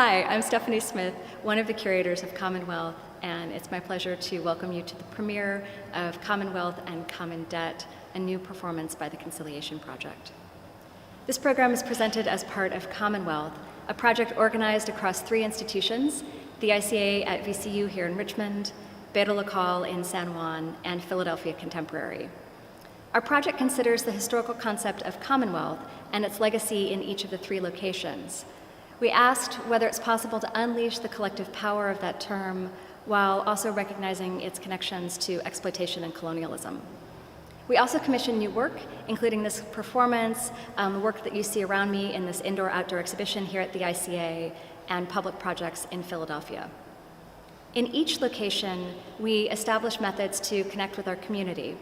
Hi, I'm Stephanie Smith, one of the curators of Commonwealth, and it's my pleasure to welcome you to the premiere of Commonwealth and Common Debt, a new performance by the Conciliation Project. This program is presented as part of Commonwealth, a project organized across 3 institutions, the ICA at VCU here in Richmond, Beta Local in San Juan, and Philadelphia Contemporary. Our project considers the historical concept of Commonwealth and its legacy in each of the 3 locations. We asked whether it's possible to unleash the collective power of that term while also recognizing its connections to exploitation and colonialism. We also commissioned new work, including this performance, the work that you see around me in this indoor-outdoor exhibition here at the ICA, and public projects in Philadelphia. In each location, we established methods to connect with our community.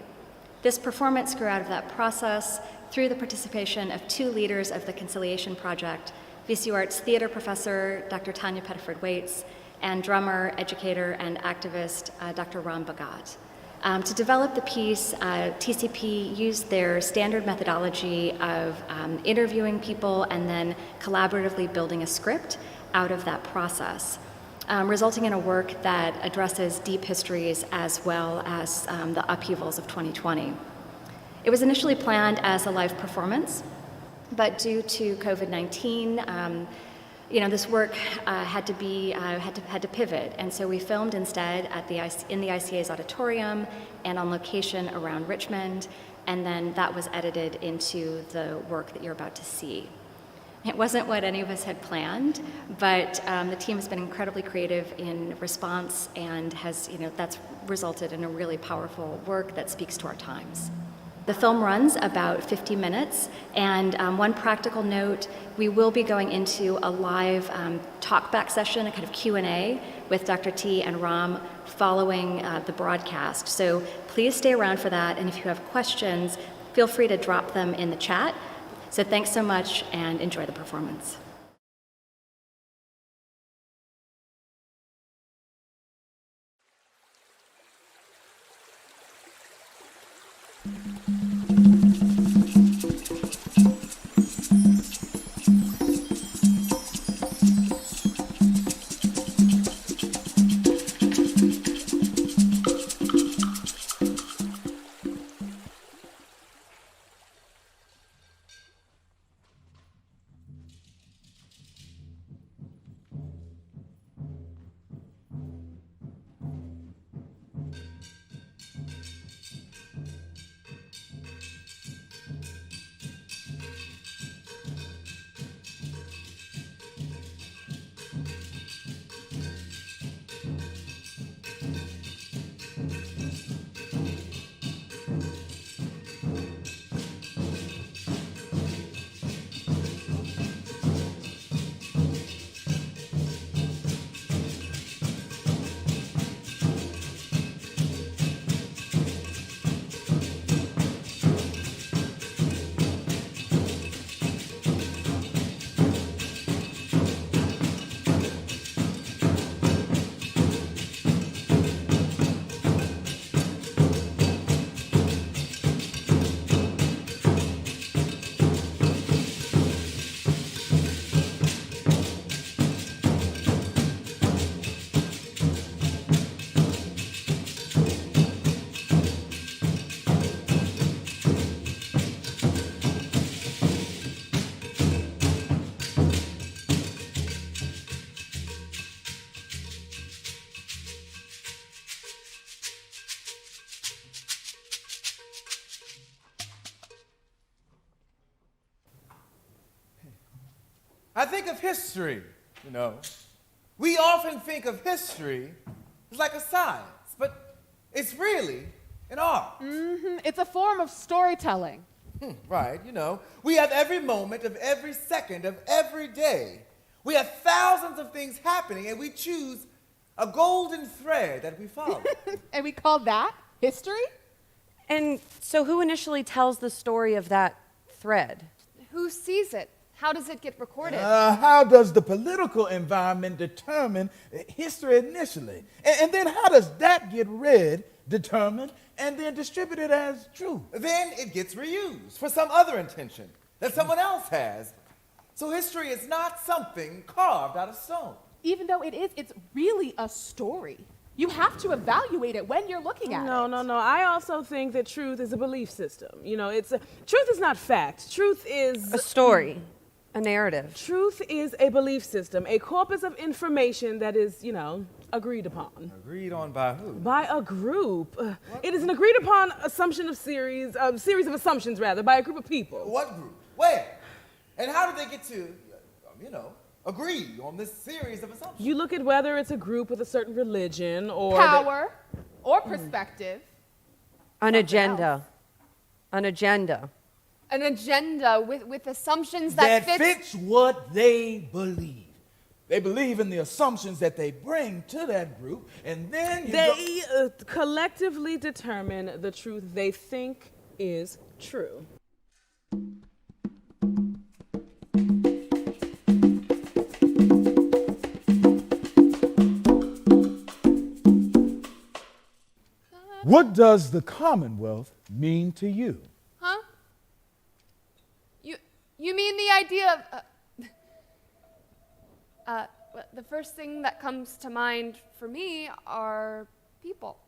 This performance grew out of that process through the participation of 2 leaders of the Conciliation Project, VCUarts Theater professor Dr. Tawnya Pettiford-Wates and drummer, educator, and activist Dr. Bhagat. To develop the piece, TCP used their standard methodology of interviewing people and then collaboratively building a script out of that process, resulting in a work that addresses deep histories as well as the upheavals of 2020. It was initially planned as a live performance, but due to COVID-19, this work had to pivot, and so we filmed instead in the ICA's auditorium and on location around Richmond, and then that was edited into the work that you're about to see. It wasn't what any of us had planned, but the team has been incredibly creative in response and that's resulted in a really powerful work that speaks to our times. The film runs about 50 minutes, and one practical note, we will be going into a live talkback session, a kind of Q&A with Dr. T and Ram following the broadcast. So please stay around for that, and if you have questions, feel free to drop them in the chat. So thanks so much, and enjoy the performance. I think of history, We often think of history as like a science, but it's really an art. It's a form of storytelling. Right, We have every moment of every second of every day. We have thousands of things happening, and we choose a golden thread that we follow. And we call that history? And so who initially tells the story of that thread? Who sees it? How does it get recorded? How does the political environment determine history initially? And then how does that get read, determined, and then distributed as true? Then it gets reused for some other intention that someone else has. So history is not something carved out of stone. Even though it is, it's really a story. You have to evaluate it when you're looking at it. No. I also think that truth is a belief system. Truth is not fact. Truth is A story, a narrative. Truth is a belief system, a corpus of information that is, agreed upon. Agreed on by who? By a group. It is an agreed upon assumption of series of assumptions, rather, by a group of people. What group? Where? And how did they get to, agree on this series of assumptions? You look at whether it's a group with a certain religion or Power or perspective. An agenda. An agenda. An agenda with assumptions that fits what they believe. They believe in the assumptions that they bring to that group, and then they collectively determine the truth they think is true. What does the Commonwealth mean to you? Huh? You mean the idea of... the first thing that comes to mind for me are people.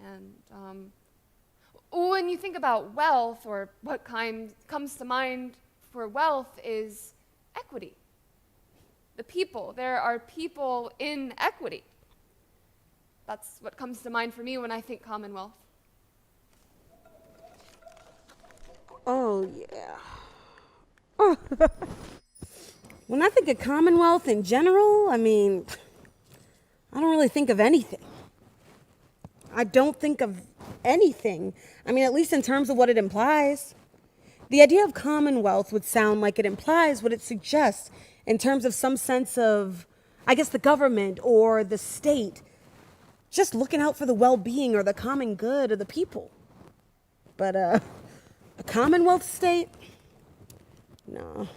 And when you think about wealth, or what comes to mind for wealth is equity. The people. There are people in equity. That's what comes to mind for me when I think Commonwealth. Oh, yeah. Oh. When I think of Commonwealth in general, I don't really think of anything. I don't think of anything. At least in terms of what it implies. The idea of Commonwealth would sound like it implies what it suggests in terms of some sense of, the government or the state just looking out for the well-being or the common good of the people. But a Commonwealth state? No.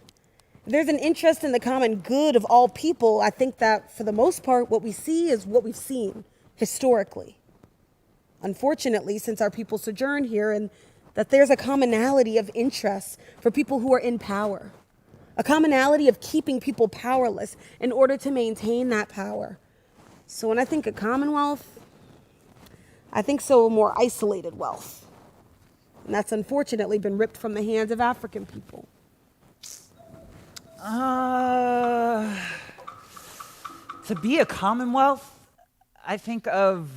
If there's an interest in the common good of all people, I think that for the most part, what we see is what we've seen historically. Unfortunately, since our people sojourn here, and that there's a commonality of interests for people who are in power. A commonality of keeping people powerless in order to maintain that power. So when I think of Commonwealth, I think so more isolated wealth. And that's unfortunately been ripped from the hands of African people. To be a Commonwealth, I think of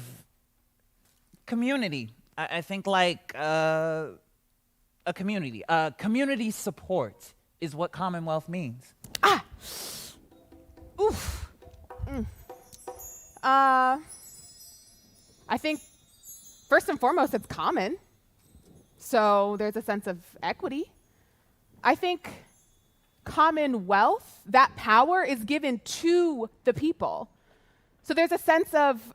community. I think like a community. Community support is what Commonwealth means. Oof. I think first and foremost, it's common. So there's a sense of equity. I think Commonwealth, that power is given to the people. So there's a sense of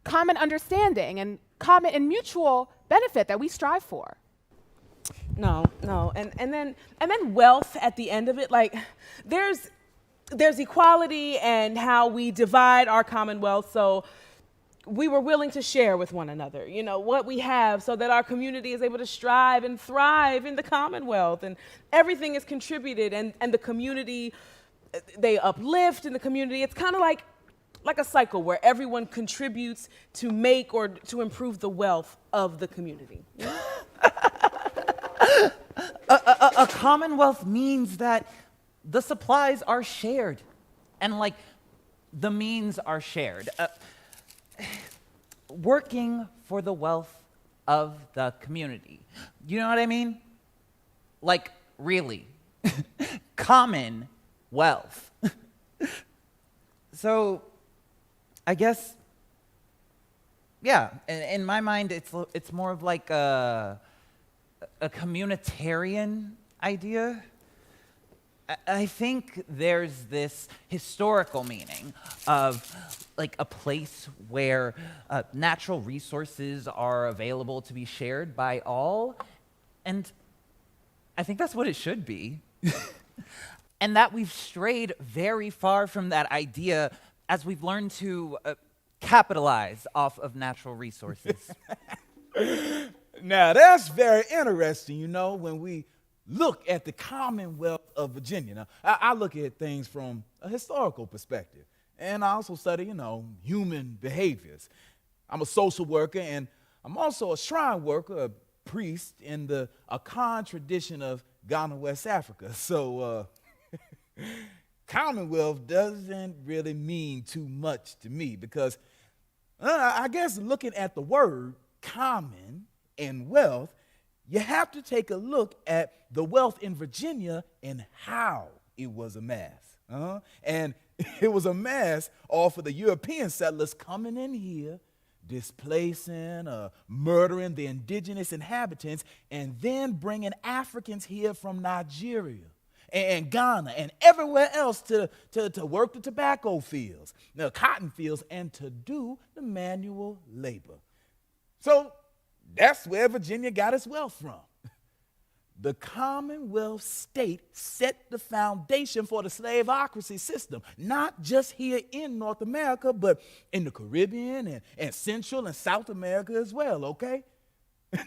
common understanding and common and mutual benefit that we strive for. No. And then wealth at the end of it, like there's equality and how we divide our Commonwealth. So we were willing to share with one another, what we have so that our community is able to strive and thrive in the Commonwealth, and everything is contributed, and the community, they uplift in the community. It's kind of like a cycle where everyone contributes to make or to improve the wealth of the community. A Commonwealth means that the supplies are shared and the means are shared. Working for the wealth of the community. You know what I mean? Really. Common wealth. So, I guess, yeah, in my mind, it's more of like a communitarian idea. I think there's this historical meaning of a place where natural resources are available to be shared by all, and I think that's what it should be. And that we've strayed very far from that idea as we've learned to capitalize off of natural resources. Now, that's very interesting, when we look at the Commonwealth of Virginia. Now, I look at things from a historical perspective, and I also study, human behaviors. I'm a social worker, and I'm also a shrine worker, a priest in the Akan tradition of Ghana, West Africa. So, Commonwealth doesn't really mean too much to me because I guess looking at the word common and wealth, you have to take a look at the wealth in Virginia and how it was amassed. And it was amassed off of the European settlers coming in here, displacing, murdering the indigenous inhabitants, and then bringing Africans here from Nigeria and Ghana and everywhere else to work the tobacco fields, the cotton fields, and to do the manual labor. So that's where Virginia got its wealth from. The Commonwealth state set the foundation for the slaveocracy system, not just here in North America, but in the Caribbean and Central and South America as well, okay?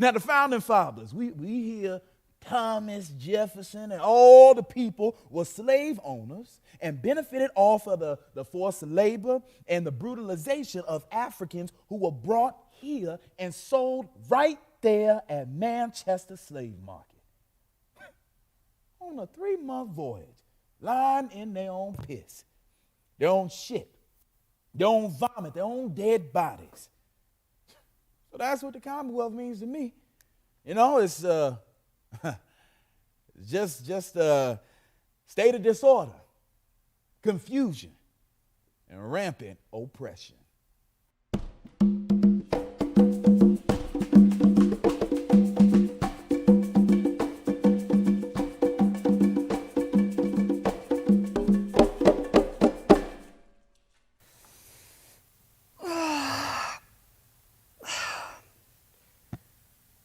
Now, the founding fathers, we hear Thomas Jefferson and all the people were slave owners and benefited off of the forced labor and the brutalization of Africans who were brought here and sold right there at Manchester slave market. On a 3-month voyage, lying in their own piss, their own shit, their own vomit, their own dead bodies. So that's what the Commonwealth means to me. It's just a state of disorder, confusion, and rampant oppression.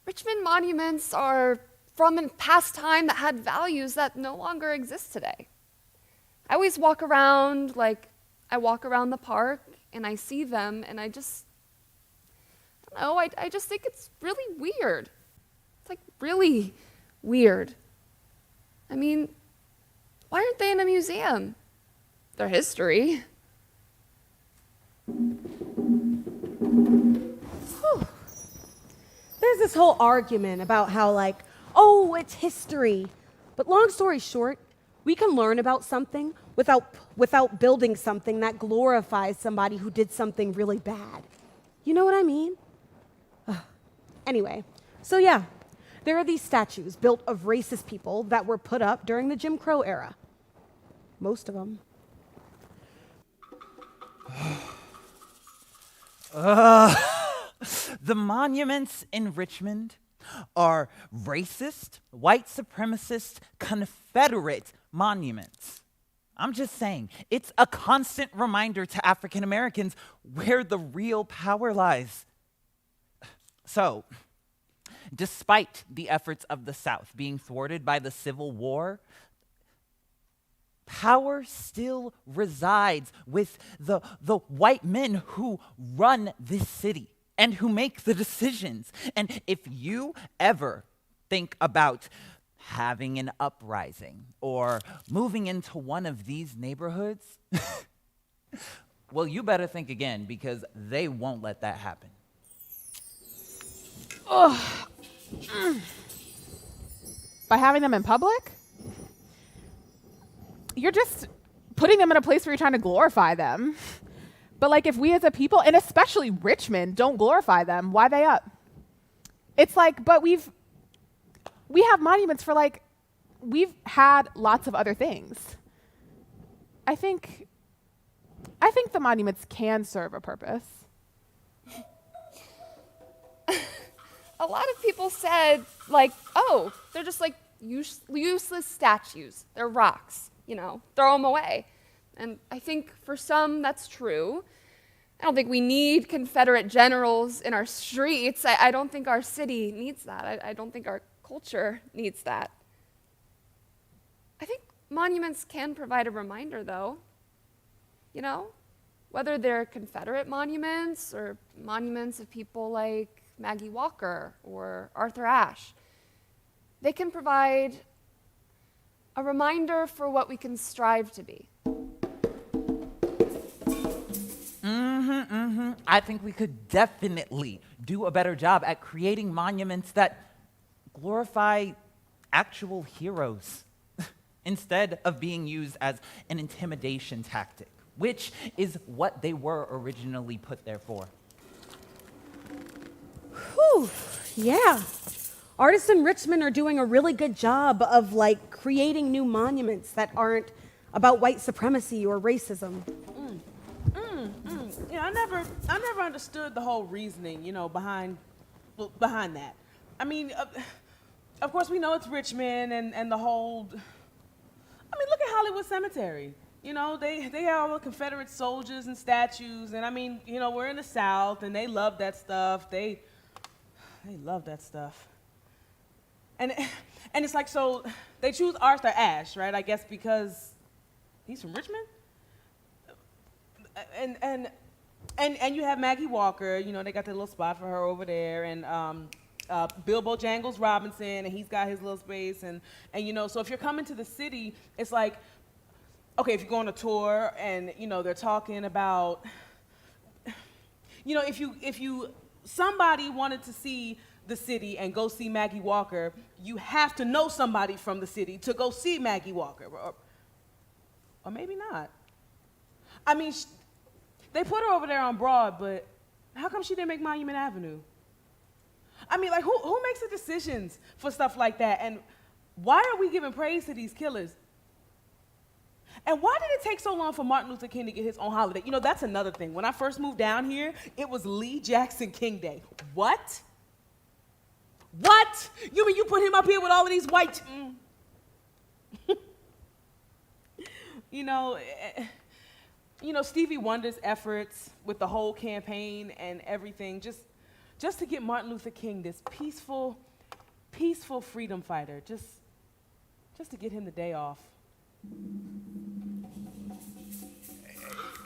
Richmond monuments are from a past time that had values that no longer exist today. I always walk around, I walk around the park and I see them and I just think it's really weird. It's really weird. I mean, why aren't they in a museum? They're history. There's this whole argument about how, it's history. But long story short, we can learn about something without building something that glorifies somebody who did something really bad. You know what I mean? Anyway, so yeah, there are these statues built of racist people that were put up during the Jim Crow era. Most of them. The monuments in Richmond are racist, white supremacist, Confederate monuments. I'm just saying, it's a constant reminder to African Americans where the real power lies. So, despite the efforts of the South being thwarted by the Civil War, power still resides with the white men who run this city and who make the decisions. And if you ever think about having an uprising or moving into one of these neighborhoods, well, you better think again because they won't let that happen. By having them in public? You're just putting them in a place where you're trying to glorify them. But if we as a people, and especially Richmond, don't glorify them, why they up? It's but we have monuments for we've had lots of other things. I think the monuments can serve a purpose. A lot of people said, they're just useless statues. They're rocks, throw them away. And I think for some that's true. I don't think we need Confederate generals in our streets. I don't think our city needs that. I don't think our culture needs that. I think monuments can provide a reminder, though. Whether they're Confederate monuments or monuments of people like Maggie Walker or Arthur Ashe, they can provide a reminder for what we can strive to be. I think we could definitely do a better job at creating monuments that glorify actual heroes instead of being used as an intimidation tactic, which is what they were originally put there for. Whew, yeah. Artists in Richmond are doing a really good job of like creating new monuments that aren't about white supremacy or racism. Yeah, I never understood the whole reasoning, behind that. I mean, of course we know it's Richmond and the whole. I mean, look at Hollywood Cemetery. They have all the Confederate soldiers and statues, and I mean, we're in the South, and they love that stuff. They love that stuff. And it's like, so they choose Arthur Ashe, right? I guess because he's from Richmond. And you have Maggie Walker, they got that little spot for her over there, and Bilbo Jangles Robinson, and he's got his little space, and so if you're coming to the city, it's like, okay, if you go on a tour, and they're talking about, if you somebody wanted to see the city and go see Maggie Walker, you have to know somebody from the city to go see Maggie Walker, or maybe not. I mean, they put her over there on Broad, but how come she didn't make Monument Avenue? I mean, like, who makes the decisions for stuff like that? And why are we giving praise to these killers? And why did it take so long for Martin Luther King to get his own holiday? That's another thing. When I first moved down here, it was Lee Jackson King Day. What? What? You mean you put him up here with all of these white... Stevie Wonder's efforts with the whole campaign and everything, just to get Martin Luther King, this peaceful freedom fighter, just to get him the day off.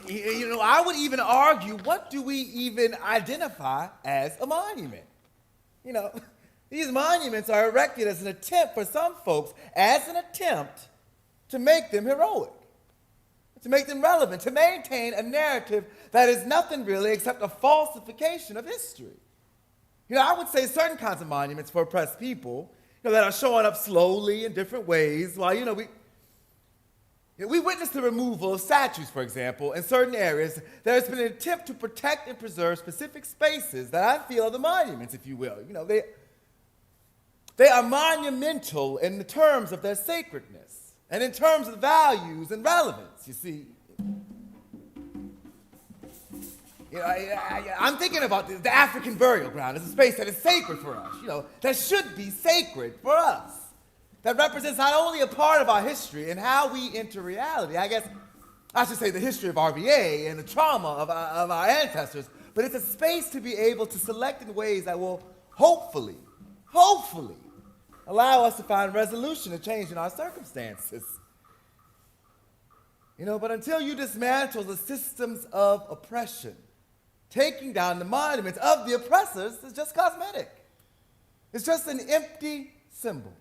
I would even argue, what do we even identify as a monument? These monuments are erected as an attempt for some folks, to make them heroic, to make them relevant, to maintain a narrative that is nothing really except a falsification of history. I would say certain kinds of monuments for oppressed people, that are showing up slowly in different ways, while, we witnessed the removal of statues, for example, in certain areas. There has been an attempt to protect and preserve specific spaces that I feel are the monuments, if you will. They are monumental in the terms of their sacredness and in terms of values and relevance, you see. I'm thinking about the African burial ground as a space that is sacred for us, that should be sacred for us, that represents not only a part of our history and how we enter reality, I guess I should say the history of RVA and the trauma of our ancestors, but it's a space to be able to select in ways that will hopefully, allow us to find resolution to change in our circumstances. But until you dismantle the systems of oppression, taking down the monuments of the oppressors is just cosmetic. It's just an empty symbol.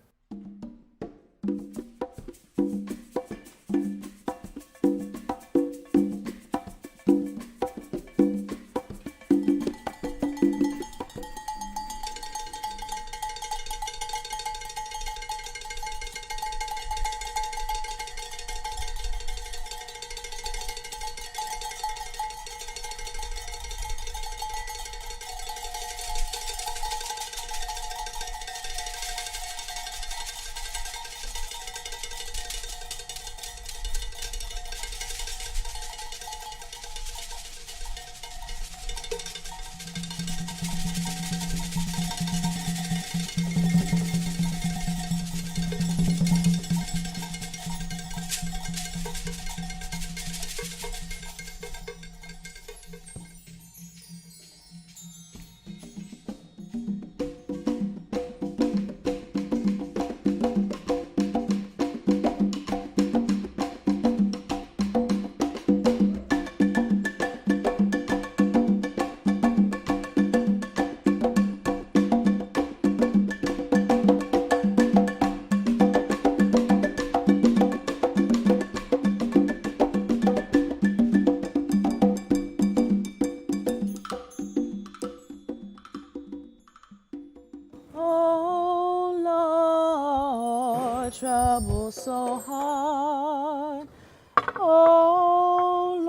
trouble so hard. Oh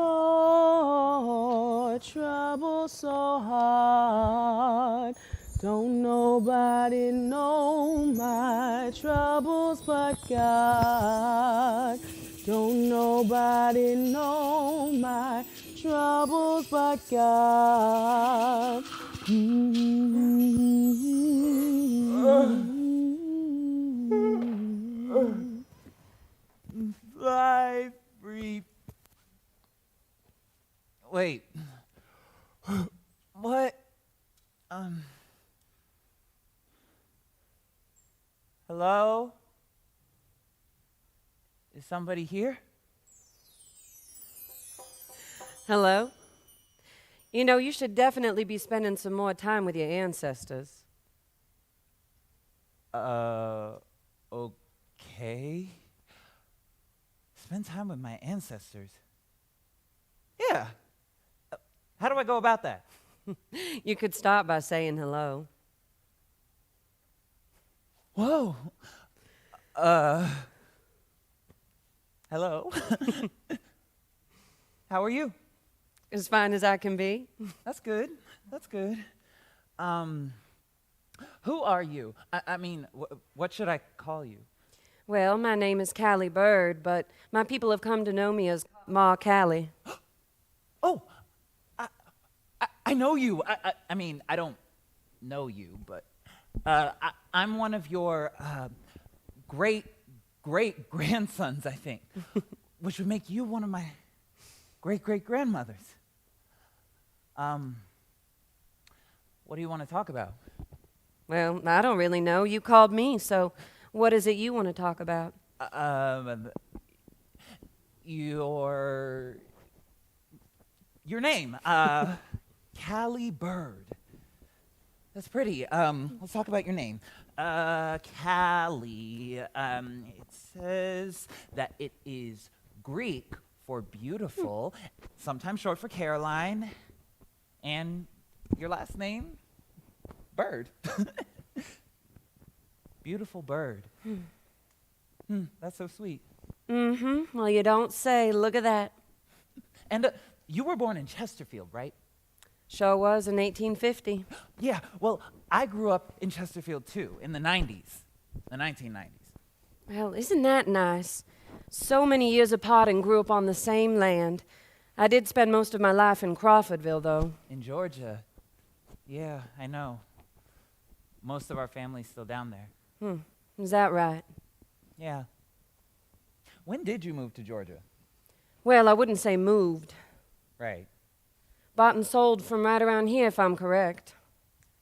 Lord, trouble so hard. Don't nobody know my troubles but God. Don't nobody know my troubles but God. Fly free. Wait. What? Hello? Is somebody here? Hello? You know, you should definitely be spending some more time with your ancestors. Okay. Spend time with my ancestors. Yeah. How do I go about that? You could start by saying hello. Whoa. Hello. How are you? As fine as I can be. That's good. That's good. Who are you? I mean, what should I call you? Well, my name is Callie Bird, but my people have come to know me as Ma Callie. Oh, I know you. I mean, I don't know you, but I'm one of your great-great-grandsons, I think, which would make you one of my great-great-grandmothers. What do you want to talk about? Well, I don't really know. You called me, so what is it you want to talk about? Your name, Callie Bird. That's pretty. Let's talk about your name. Callie. It says that it is Greek for beautiful, sometimes short for Caroline, and your last name, Bird. Beautiful bird. That's so sweet. Mm-hmm. Well, you don't say. Look at that. And you were born in Chesterfield, right? Sure was in 1850. Yeah, well, I grew up in Chesterfield too, in the 90s, the 1990s. Well, isn't that nice? So many years apart and grew up on the same land. I did spend most of my life in Crawfordville, though. In Georgia. Yeah, I know. Most of our family's still down there. Is that right? Yeah. When did you move to Georgia? Well, I wouldn't say moved. Right. Bought and sold from right around here, if I'm correct.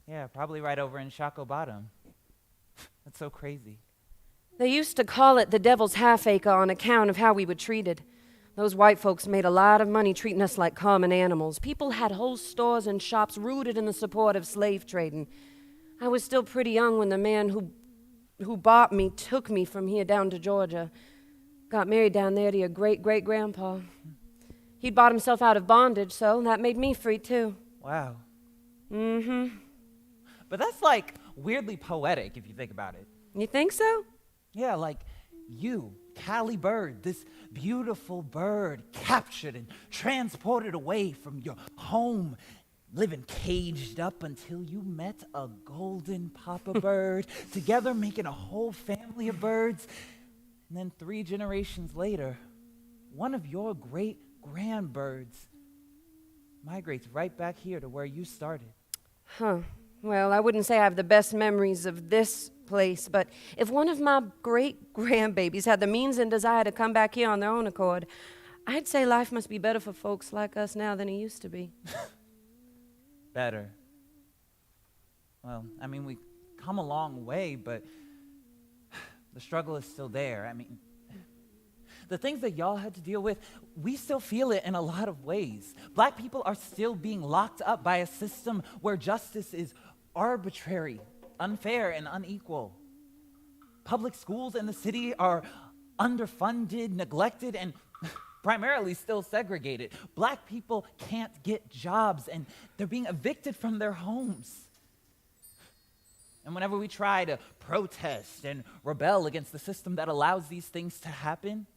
Yeah, probably right over in Shockoe Bottom. That's so crazy. They used to call it the Devil's Half Acre on account of how we were treated. Those white folks made a lot of money treating us like common animals. People had whole stores and shops rooted in the support of slave trading. I was still pretty young when the man who bought me took me from here down to Georgia. Got married down there to your great-great-grandpa. He'd bought himself out of bondage, so that made me free, too. Wow. Mm-hmm. But that's like weirdly poetic if you think about it. You think so? Yeah, like you, Callie Bird, this beautiful bird captured and transported away from your home, living caged up until you met a golden papa bird, together making a whole family of birds. And then 3 generations later, one of your great-grandbirds migrates right back here to where you started. Huh. Well, I wouldn't say I have the best memories of this place, but if one of my great-grandbabies had the means and desire to come back here on their own accord, I'd say life must be better for folks like us now than it used to be. Better. Well, I mean, we come a long way, but the struggle is still there. I mean, the things that y'all had to deal with, we still feel it in a lot of ways. Black people are still being locked up by a system where justice is arbitrary, unfair, and unequal. Public schools in the city are underfunded, neglected, and primarily still segregated. Black people can't get jobs, and they're being evicted from their homes. And whenever we try to protest and rebel against the system that allows these things to happen,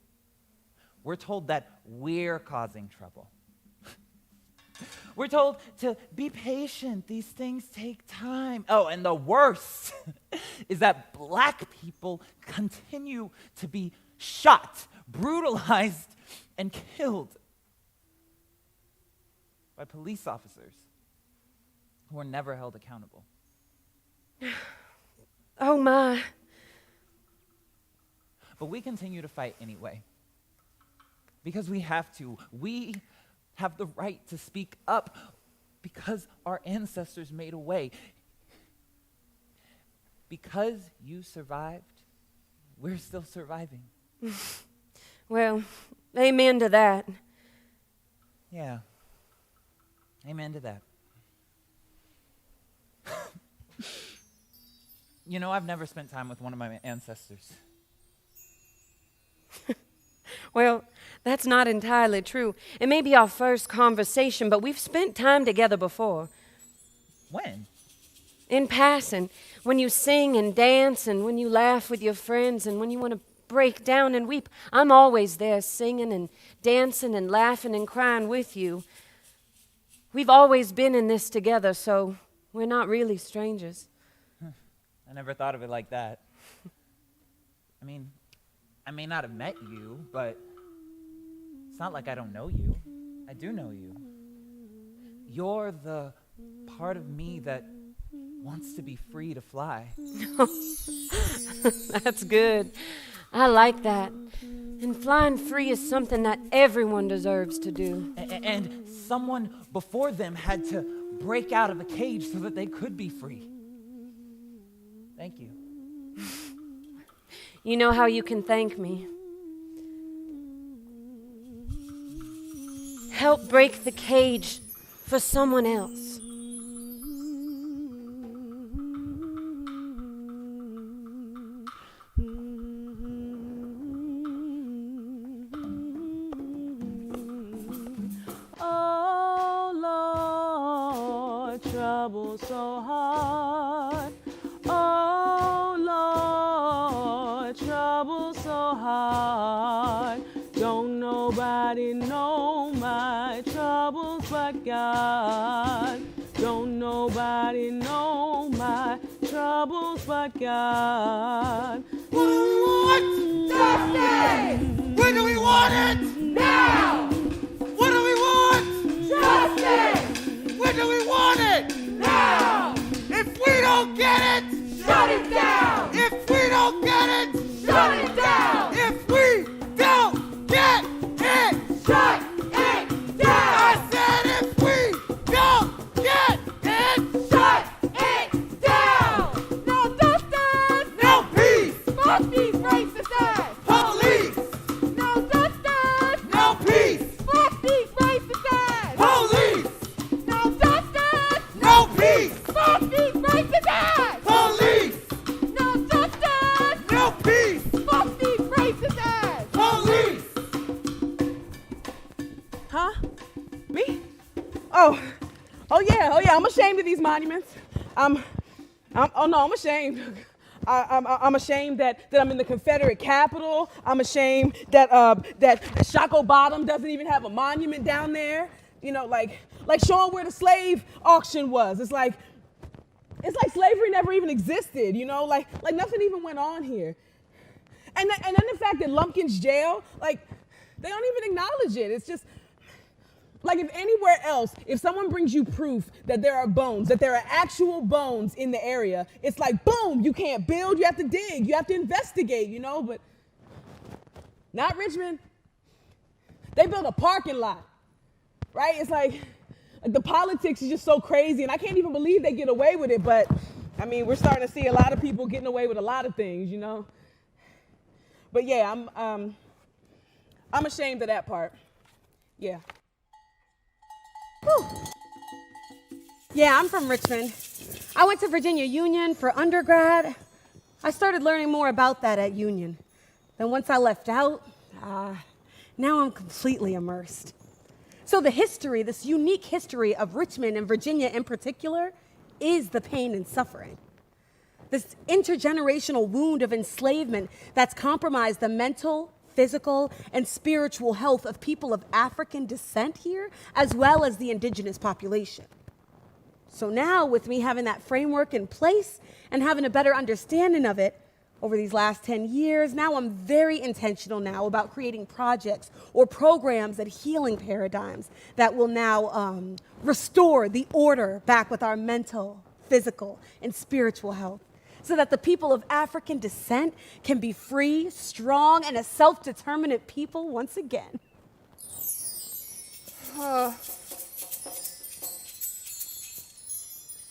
we're told that we're causing trouble. We're told to be patient. These things take time. Oh, and the worst is that black people continue to be shot, brutalized, and killed by police officers who are never held accountable. Oh, my. But we continue to fight anyway. Because we have to. We have the right to speak up because our ancestors made a way. Because you survived, we're still surviving. Well, amen to that. Yeah. Amen to that. You know, I've never spent time with one of my ancestors. Well, that's not entirely true. It may be our first conversation, but we've spent time together before. When? In passing, when you sing and dance and when you laugh with your friends and when you want to break down and weep, I'm always there singing and dancing and laughing and crying with you. We've always been in this together, so we're not really strangers. I never thought of it like that. I mean, I may not have met you, but it's not like I don't know you. I do know you. You're the part of me that wants to be free to fly. That's good. I like that. And flying free is something that everyone deserves to do. And someone before them had to break out of a cage so that they could be free. Thank you. You know how you can thank me. Help break the cage for someone else. Oh Lord, trouble so hard. Oh Lord, trouble so hard. Don't nobody know my troubles but God. Don't nobody know my troubles but God. What do we want? Justice! When do we want it? Now! What do we want? Justice! When do we want it? Now! If we don't get it, shut it down! If we don't get it, shut it down! If we don't get it, shut it down! I said if we don't get it, shut it down! No justice! No peace! Fuck these racist ass! Police! No justice! No peace! Fuck these racist ass! Police! No justice! No peace! Fuck these racist ass! Police! No justice! No peace! Fuck these racist ass! Police! Huh? Me? Oh yeah, I'm ashamed of these monuments. I'm ashamed. I'm ashamed that I'm in the Confederate Capitol. I'm ashamed that Shockoe Bottom doesn't even have a monument down there. You know, like showing where the slave auction was. It's like slavery never even existed. You know, like nothing even went on here. And then the fact that Lumpkin's jail, like they don't even acknowledge it. It's just. Like if anywhere else, if someone brings you proof that there are bones, that there are actual bones in the area, it's like, boom, you can't build, you have to dig, you have to investigate, you know, but not Richmond. They built a parking lot, right? It's like the politics is just so crazy, and I can't even believe they get away with it, but I mean, we're starting to see a lot of people getting away with a lot of things, you know? But yeah, I'm ashamed of that part, yeah. Whew. Yeah, I'm from Richmond. I went to Virginia Union for undergrad. I started learning more about that at Union. Then once I left out, now I'm completely immersed. So the history, this unique history of Richmond and Virginia in particular, is the pain and suffering. this intergenerational wound of enslavement that's compromised the mental, physical, and spiritual health of people of African descent here, as well as the indigenous population. So now, with me having that framework in place and having a better understanding of it over these last 10 years, now I'm very intentional now about creating projects or programs and healing paradigms that will now restore the order back with our mental, physical, and spiritual health, so that the people of African descent can be free, strong, and a self-determinate people once again.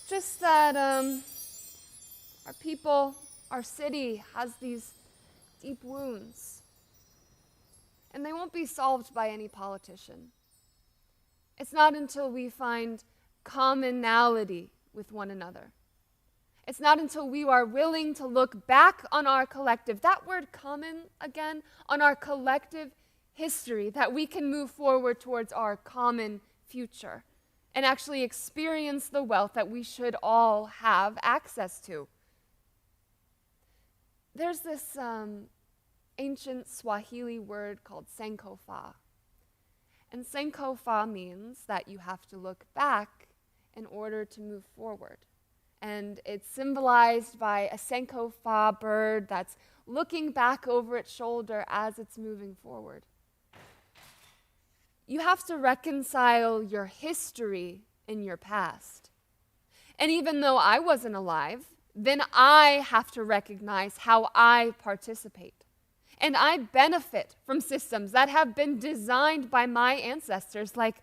Just that our people, our city has these deep wounds, and they won't be solved by any politician. It's not until we find commonality with one another. It's not until we are willing to look back on our collective, that word common again, on our collective history, that we can move forward towards our common future and actually experience the wealth that we should all have access to. There's this ancient Swahili word called Sankofa. And Sankofa means that you have to look back in order to move forward. And it's symbolized by a Sankofa bird that's looking back over its shoulder as it's moving forward. You have to reconcile your history in your past. And even though I wasn't alive, then I have to recognize how I participate. And I benefit from systems that have been designed by my ancestors. Like,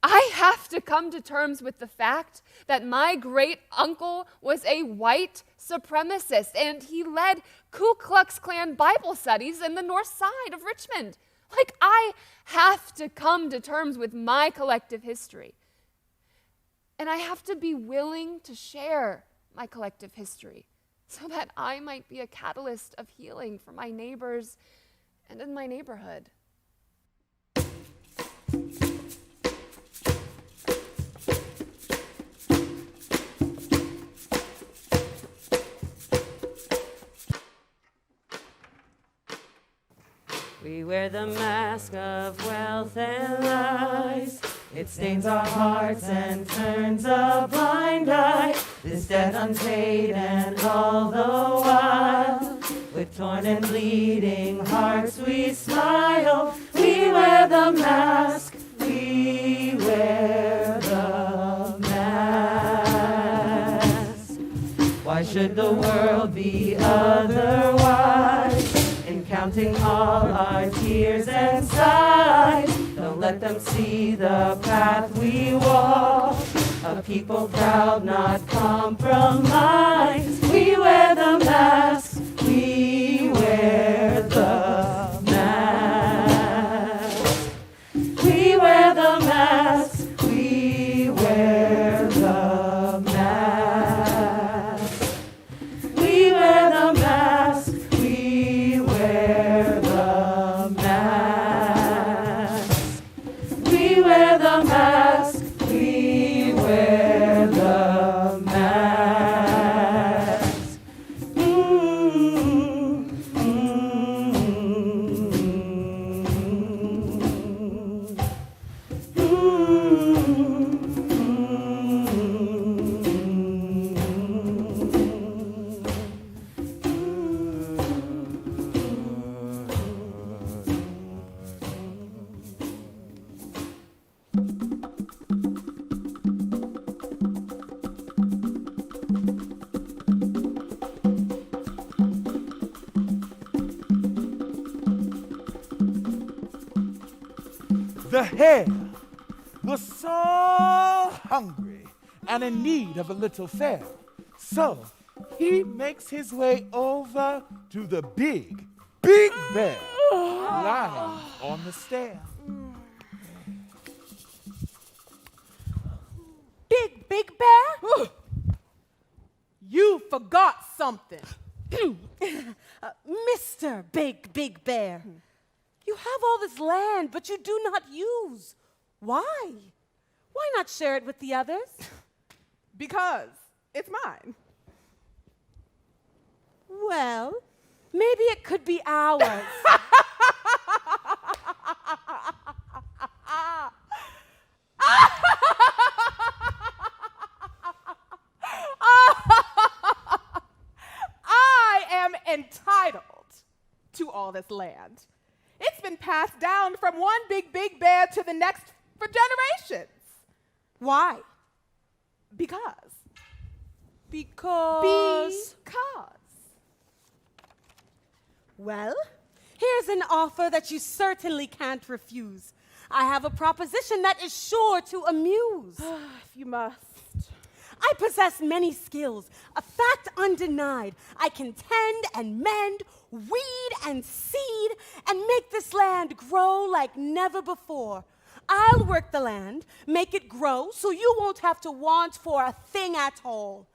I have to come to terms with the fact that my great uncle was a white supremacist and he led Ku Klux Klan Bible studies in the north side of Richmond. Like, I have to come to terms with my collective history. And I have to be willing to share my collective history so that I might be a catalyst of healing for my neighbors and in my neighborhood. We wear the mask of wealth and lies. It stains our hearts and turns a blind eye. This debt unpaid and all the while, with torn and bleeding hearts we smile. We wear the mask, we wear the mask. Why should the world be otherwise? In counting all our tears and sighs, don't let them see the path we walk. A people proud, not compromised. We wear the mask, we wear the mask. We wear the mask, we wear the mask. We wear the mask, we wear the mask. We wear the mask, we wear the mask. The hare was so hungry and in need of a little fare. So he makes his way over to the big bear lying on the stair. Big Bear? You forgot something. Mr. Big Bear, you have all this land, but you do not use. Why? Why not share it with the others? Because it's mine. Well, Maybe it could be ours. I am entitled to all this land. It's been passed down from one big bear to the next for generations. why? Because. Because. Because. Well, here's an offer that you certainly can't refuse. I have a proposition that is sure to amuse. If you must. I possess many skills, a fact undenied. I can tend and mend, weed and seed, and make this land grow like never before. I'll work the land, make it grow, so you won't have to want for a thing at all.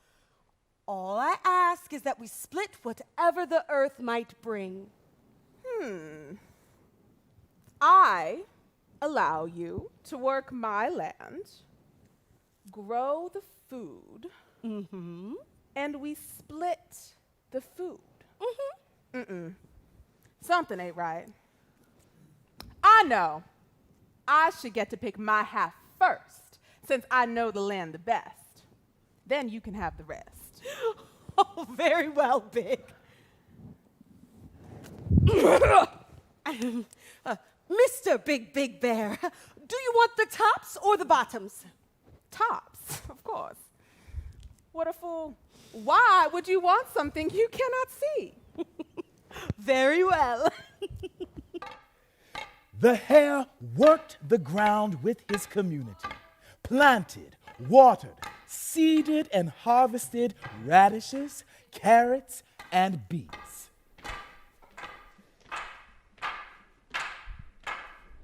All I ask is that we split whatever the earth might bring. I allow you to work my land, grow the food, and we split the food. Something ain't right. I know I should get to pick my half first, since I know the land the best. Then you can have the rest. Oh, very well, Big. Mr. Big Bear, do you want the tops or the bottoms? Tops, of course. What a fool. Why would you want something you cannot see? Very well. The hare worked the ground with his community, planted, watered, seeded, and harvested radishes, carrots, and beets.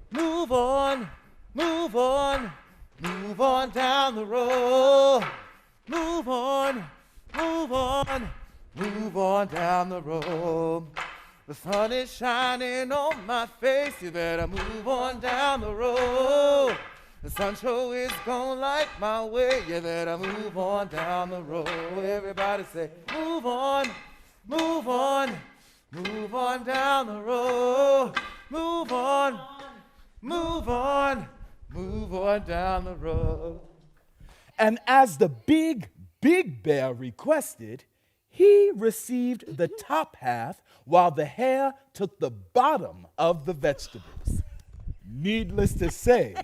Move on, move on, move on down the road. Move on, move on, move on down the road. The sun is shining on my face, you better move on down the road. The sun show is gonna light my way, you better move on down the road. Everybody say, move on, move on, move on down the road. Move on, move on, move on down the road. And as the big bear requested, he received the top half while the hare took the bottom of the vegetables. Needless to say,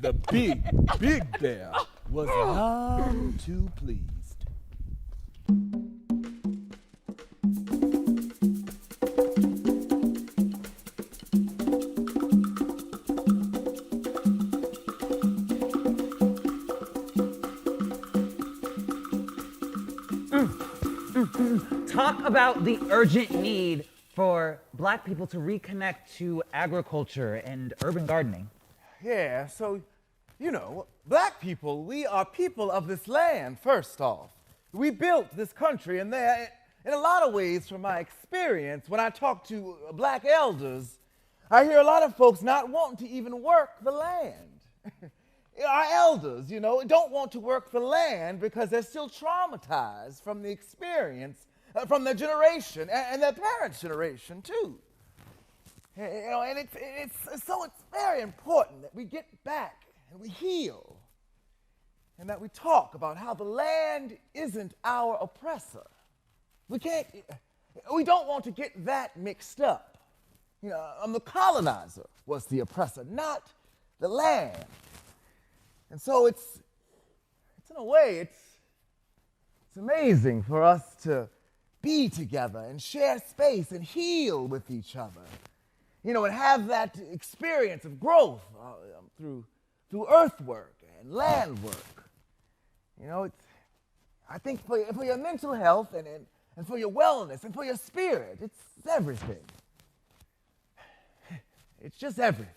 the big bear was none too pleased. Talk about the urgent need for Black people to reconnect to agriculture and urban gardening. Yeah, so, Black people, we are people of this land, first off. We built this country, and there, in a lot of ways, from my experience, when I talk to Black elders, I hear a lot of folks not wanting to even work the land. Our elders, don't want to work the land because they're still traumatized from the experience, from their generation and their parents' generation, too. And it's very important that we get back and we heal and that we talk about how the land isn't our oppressor. We don't want to get that mixed up. The colonizer was the oppressor, not the land. And so it's in a way, it's amazing for us to be together and share space and heal with each other. And have that experience of growth through earthwork and land work. I think for your mental health and for your wellness and for your spirit, it's everything. It's just everything.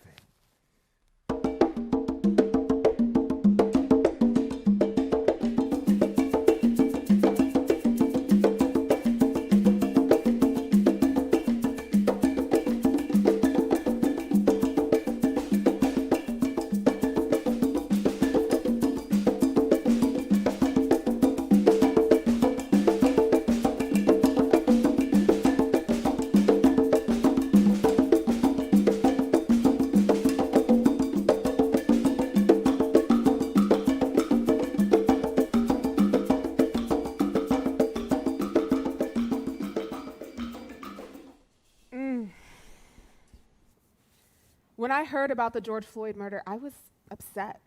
When I heard about the George Floyd murder, I was upset.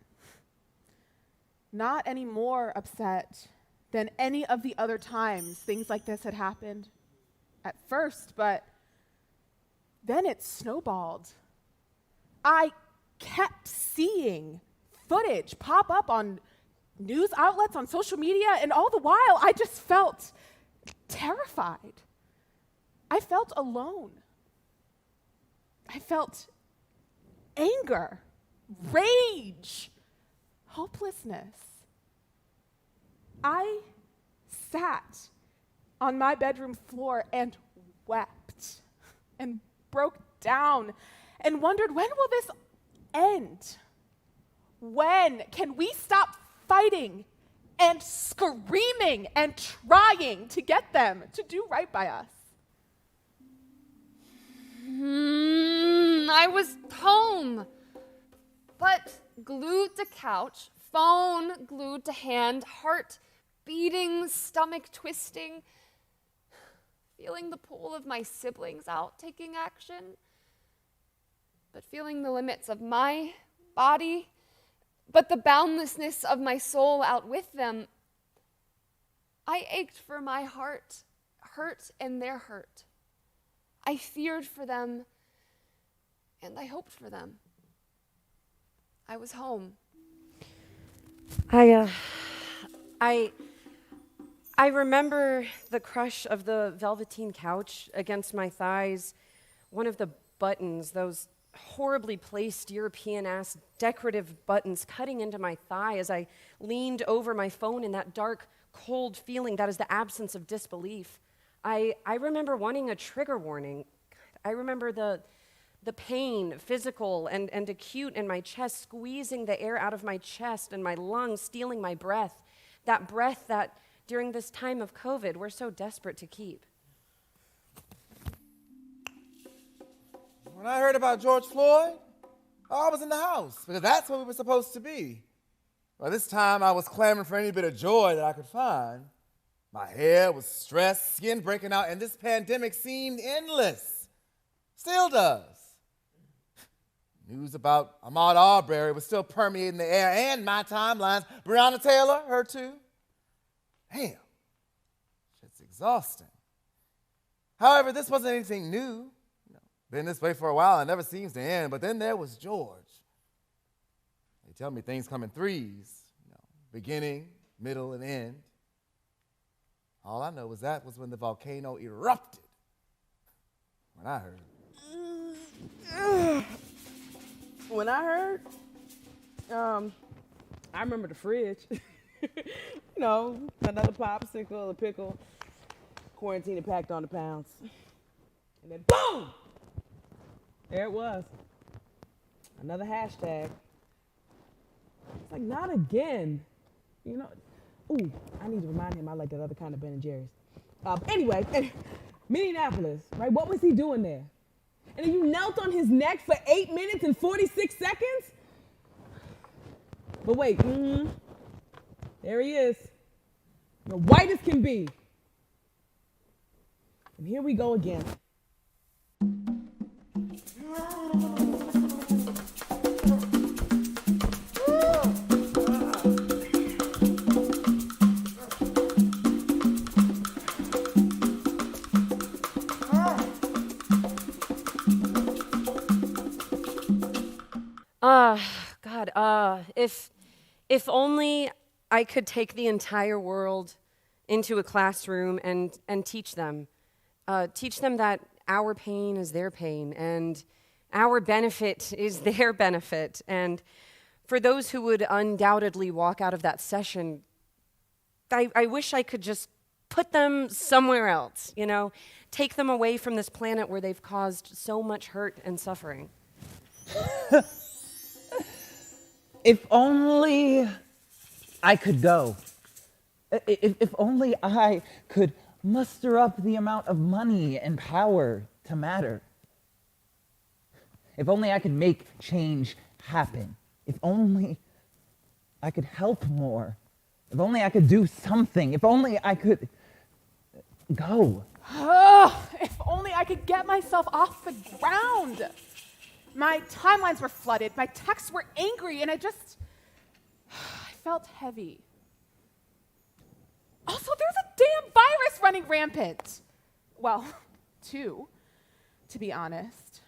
Not any more upset than any of the other times things like this had happened at first, but then it snowballed. I kept seeing footage pop up on news outlets, on social media, and all the while I just felt terrified. I felt alone. I felt anger, rage, hopelessness. I sat on my bedroom floor and wept and broke down and wondered, when will this end? When can we stop fighting and screaming and trying to get them to do right by us? I was home, but glued to couch, phone glued to hand, heart beating, stomach twisting, feeling the pull of my siblings out taking action, but feeling the limits of my body, but the boundlessness of my soul out with them. I ached for my heart, hurt and their hurt. I feared for them, and I hoped for them. I was home. I remember the crush of the velveteen couch against my thighs, one of the buttons, those horribly placed European-ass decorative buttons cutting into my thigh as I leaned over my phone in that dark, cold feeling that is the absence of disbelief. I remember wanting a trigger warning. I remember the pain, physical and acute in my chest, squeezing the air out of my chest and my lungs, stealing my breath that during this time of COVID we're so desperate to keep. When I heard about George Floyd, I was in the house because that's where we were supposed to be. By this time, I was clamoring for any bit of joy that I could find. My hair was stressed, skin breaking out, and this pandemic seemed endless. Still does. News about Ahmaud Arbery was still permeating the air and my timelines. Breonna Taylor, her too. Damn, shit's exhausting. However, this wasn't anything new. Been this way for a while, it never seems to end. But then there was George. They tell me things come in threes, beginning, middle, and end. All I know was that was when the volcano erupted. When I heard. When I heard, I remember the fridge. Another popsicle, a pickle, quarantine and packed on the pounds. And then boom! There it was. Another hashtag. It's like, not again. Ooh, I need to remind him I like that other kind of Ben and Jerry's. Anyway, Minneapolis, right? What was he doing there? And then you knelt on his neck for 8 minutes and 46 seconds? But wait, there he is. The white as can be. And here we go again. God, if only I could take the entire world into a classroom and teach them that our pain is their pain and our benefit is their benefit. And for those who would undoubtedly walk out of that session, I wish I could just put them somewhere else, take them away from this planet where they've caused so much hurt and suffering. If only I could go. If only I could muster up the amount of money and power to matter. If only I could make change happen. If only I could help more. If only I could do something. If only I could go. Oh, if only I could get myself off the ground. My timelines were flooded, my texts were angry, and I felt heavy. Also, there's a damn virus running rampant. Well, two, to be honest.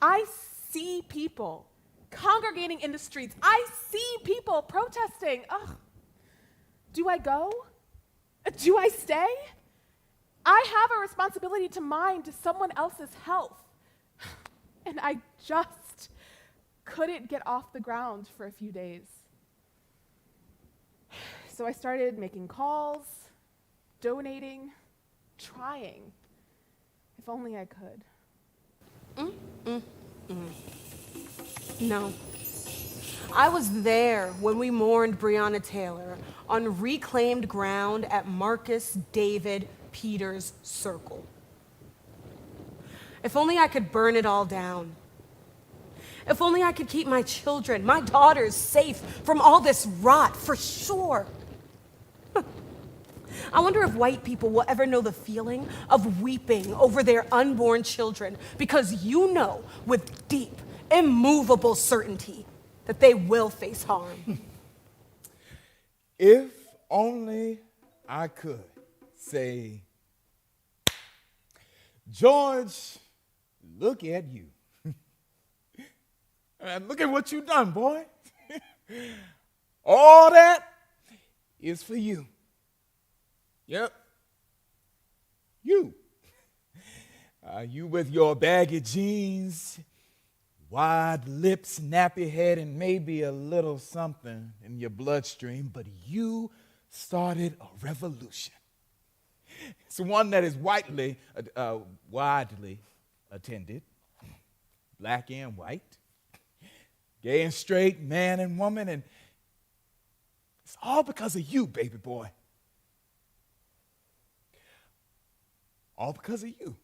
I see people congregating in the streets. I see people protesting. Ugh. Do I go? Do I stay? I have a responsibility to mind someone else's health. And I just couldn't get off the ground for a few days. So I started making calls, donating, trying. If only I could. No. I was there when we mourned Breonna Taylor on reclaimed ground at Marcus David Peters Circle. If only I could burn it all down. If only I could keep my children, my daughters, safe from all this rot, for sure. I wonder if white people will ever know the feeling of weeping over their unborn children because you know with deep, immovable certainty that they will face harm. If only I could say, George, look at you. And look at what you've done, boy. All that is for you. Yep. You. You with your baggy jeans, wide lips, nappy head, and maybe a little something in your bloodstream, but you started a revolution. It's one that is widely attended, black and white, gay and straight, man and woman, and it's all because of you, baby boy. All because of you.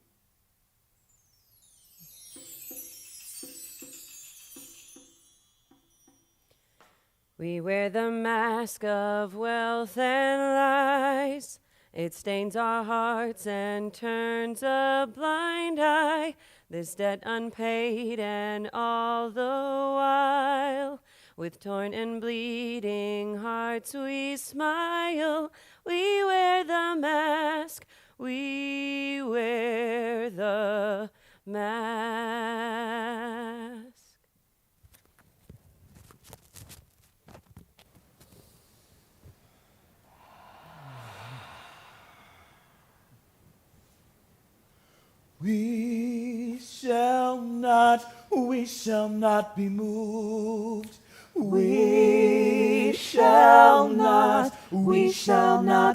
We wear the mask of wealth and lies. It stains our hearts and turns a blind eye. This debt unpaid, and all the while, with torn and bleeding hearts we smile. We wear the mask. We wear the mask. We shall not be moved. We shall not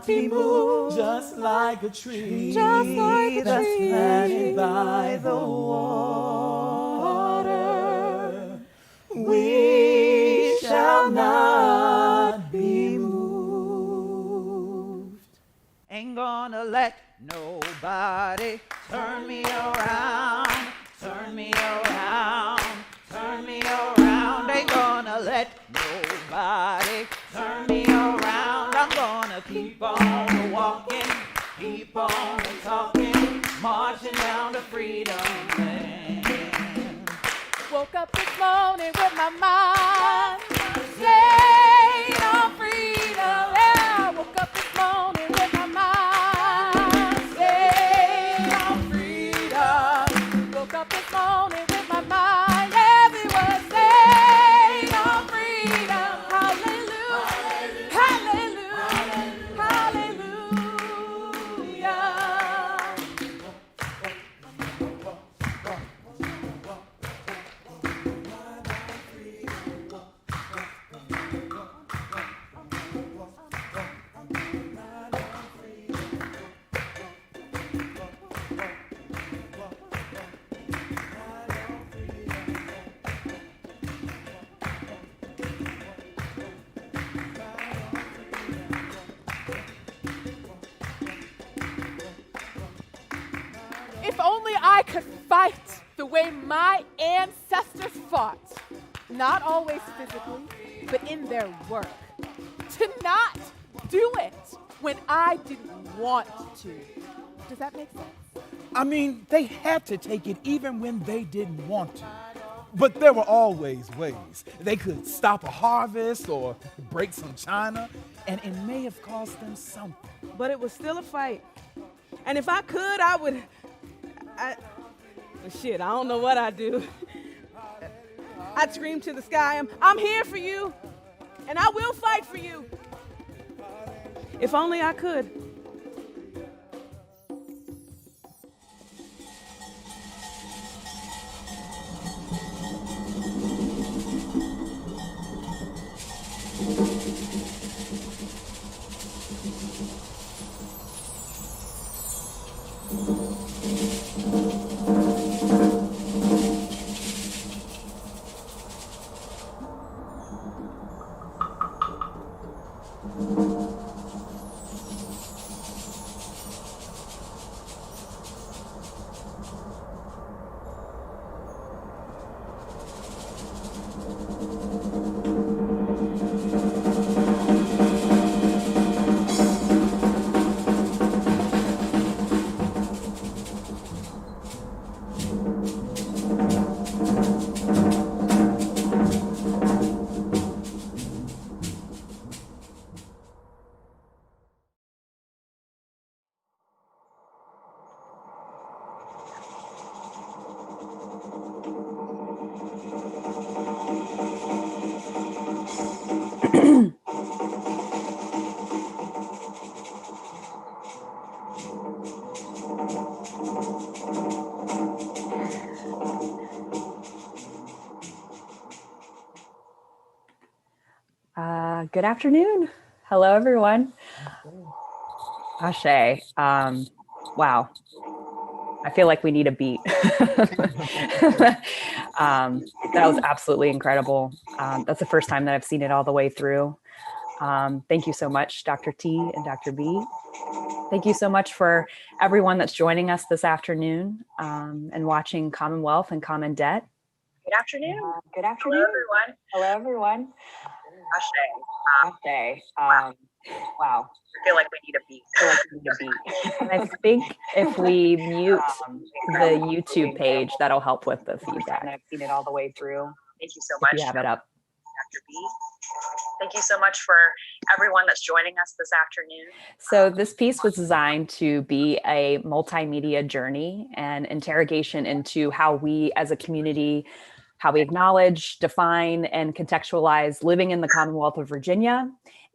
be moved. Just like a tree, that's planted by the water. We shall not be moved. Ain't gonna let nobody turn me around, turn me around, turn me around. Ain't gonna let nobody turn me around. I'm gonna keep on walking, keep on talking, marching down to freedom land. Woke up this morning with my mind stayed on freedom. Yeah, woke up this morning with my mind stayed on freedom. Woke up this morning with my mind, everyone stayed on freedom. Hallelujah, hallelujah, hallelujah. If only I could fight the way my ancestors fought, not always physically, but in their work. To not do it when I didn't want to. Does that make sense? I mean, they had to take it even when they didn't want to. But there were always ways. They could stop a harvest or break some china, and it may have cost them something. But it was still a fight. And if I could, I would. But shit, I don't know what I'd do. I'd scream to the sky, I'm here for you, and I will fight for you. If only I could. Good afternoon. Hello, everyone. Ashe. Wow. I feel like we need a beat. That was absolutely incredible. That's the first time that I've seen it all the way through. Thank you so much, Dr. T and Dr. B. Thank you so much for everyone that's joining us this afternoon and watching Commonwealth and Common Debt. Good afternoon. Good afternoon. Hello, everyone. Ashe. Wow. I feel like we need a beat. I think if we mute the YouTube page, that'll help with the feedback. I've seen it all the way through. Thank you so much. If you have it up. Dr. B. Thank you so much for everyone that's joining us this afternoon. So this piece was designed to be a multimedia journey and interrogation into how we as a community, how we acknowledge, define, and contextualize living in the Commonwealth of Virginia,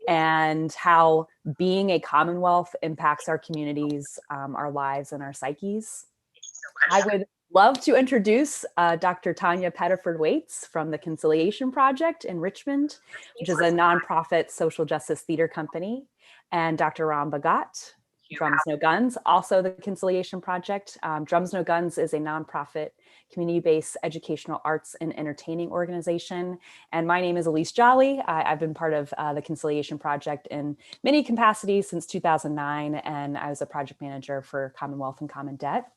and how being a Commonwealth impacts our communities, our lives, and our psyches. I would love to introduce Dr. Tawnya Pettiford-Wates from the Conciliation Project in Richmond, which is a nonprofit social justice theater company, and Dr. Bhagat, Drums No Guns, also the Conciliation Project. Drums No Guns is a nonprofit community-based educational arts and entertaining organization. And my name is Elise Jolly. I've been part of the Conciliation Project in many capacities since 2009, and I was a project manager for Commonwealth and Common Debt.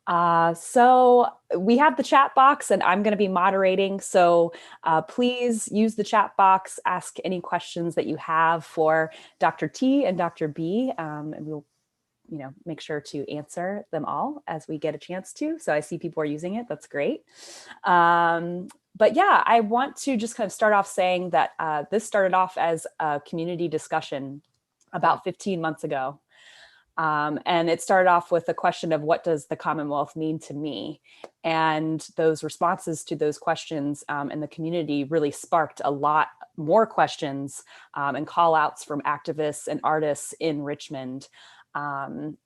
So we have the chat box and I'm going to be moderating. So please use the chat box, ask any questions that you have for Dr. T and Dr. B, and we'll make sure to answer them all as we get a chance to. So I see people are using it. That's great. But yeah, I want to just kind of start off saying that this started off as a community discussion about 15 months ago. And it started off with the question of what does the Commonwealth mean to me? And those responses to those questions in the community really sparked a lot more questions and call outs from activists and artists in Richmond. And,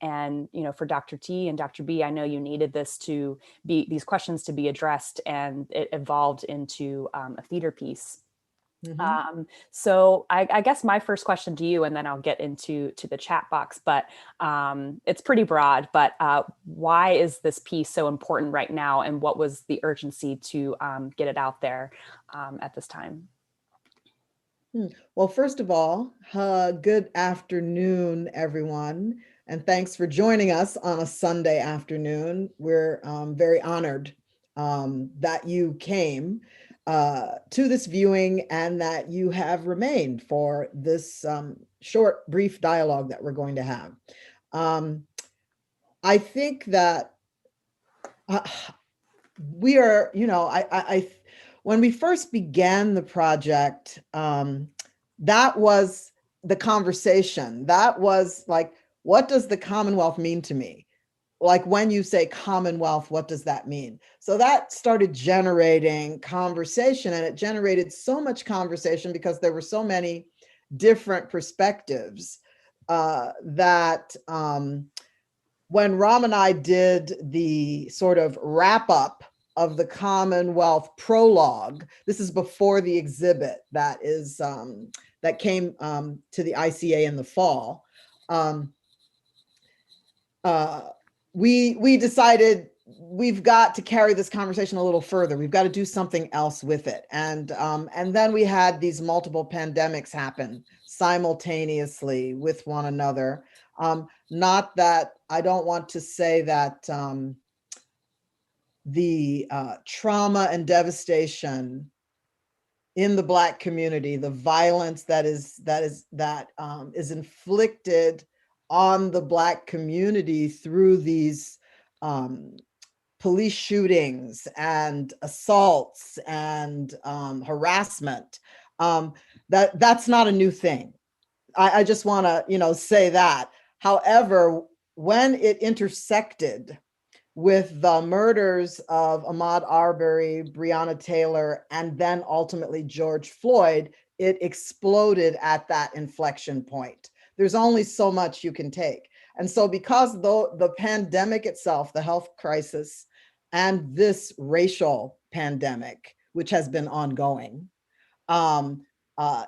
for Dr. T and Dr. B, I know you needed these questions to be addressed, and it evolved into a theater piece. Mm-hmm. So I guess my first question to you, and then I'll get into the chat box, but it's pretty broad, but why is this piece so important right now? And what was the urgency to get it out there at this time? Well, first of all, good afternoon, everyone. And thanks for joining us on a Sunday afternoon. We're very honored that you came to this viewing and that you have remained for this short, brief dialogue that we're going to have. I think that we are, when we first began the project, that was the conversation. That was like, what does the Commonwealth mean to me? Like when you say Commonwealth, what does that mean? So that started generating conversation, and it generated so much conversation because there were so many different perspectives that when Ram and I did the sort of wrap up of the Commonwealth prologue, this is before the exhibit that is that came to the ICA in the fall. We decided we've got to carry this conversation a little further. We've got to do something else with it. And then we had these multiple pandemics happen simultaneously with one another. Not that I don't want to say that the trauma and devastation in the Black community, the violence that is inflicted on the Black community through these police shootings and assaults and harassment, that's not a new thing. I just want to, say that. However, when it intersected with the murders of Ahmaud Arbery, Breonna Taylor, and then ultimately George Floyd, it exploded at that inflection point. There's only so much you can take. And so because the pandemic itself, the health crisis, and this racial pandemic, which has been ongoing,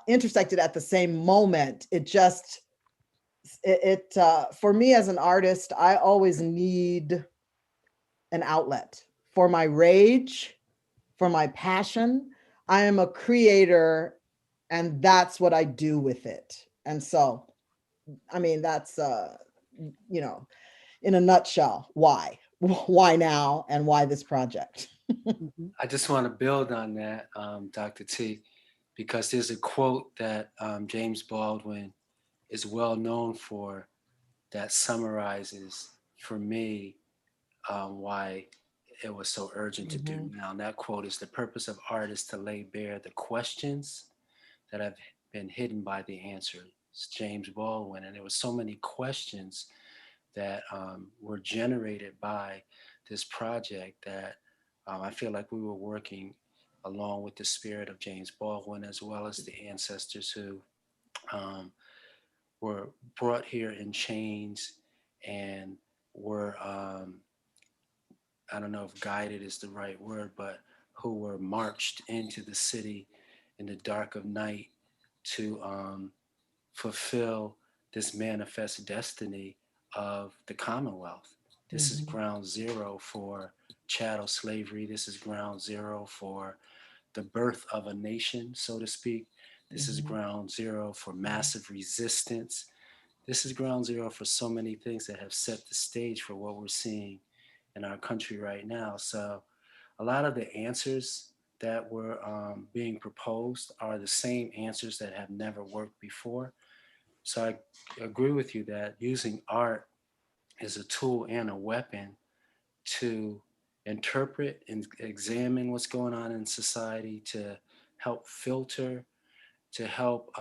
intersected at the same moment, for me as an artist, I always need an outlet for my rage, for my passion. I am a creator, and that's what I do with it. And so, I mean, that's, in a nutshell, why now and why this project? I just want to build on that, Dr. T, because there's a quote that James Baldwin is well known for that summarizes, for me, why it was so urgent to do now. And that quote is, "The purpose of art is to lay bare the questions that have been hidden by the answer." It's James Baldwin. And there were so many questions that were generated by this project that I feel like we were working along with the spirit of James Baldwin, as well as the ancestors who were brought here in chains and were, I don't know if guided is the right word, but who were marched into the city in the dark of night to fulfill this manifest destiny of the Commonwealth. This is ground zero for chattel slavery. This is ground zero for the birth of a nation, so to speak. This is ground zero for massive resistance. This is ground zero for so many things that have set the stage for what we're seeing in our country right now. So a lot of the answers that were being proposed are the same answers that have never worked before. So I agree with you that using art is a tool and a weapon to interpret and examine what's going on in society, to help filter, to help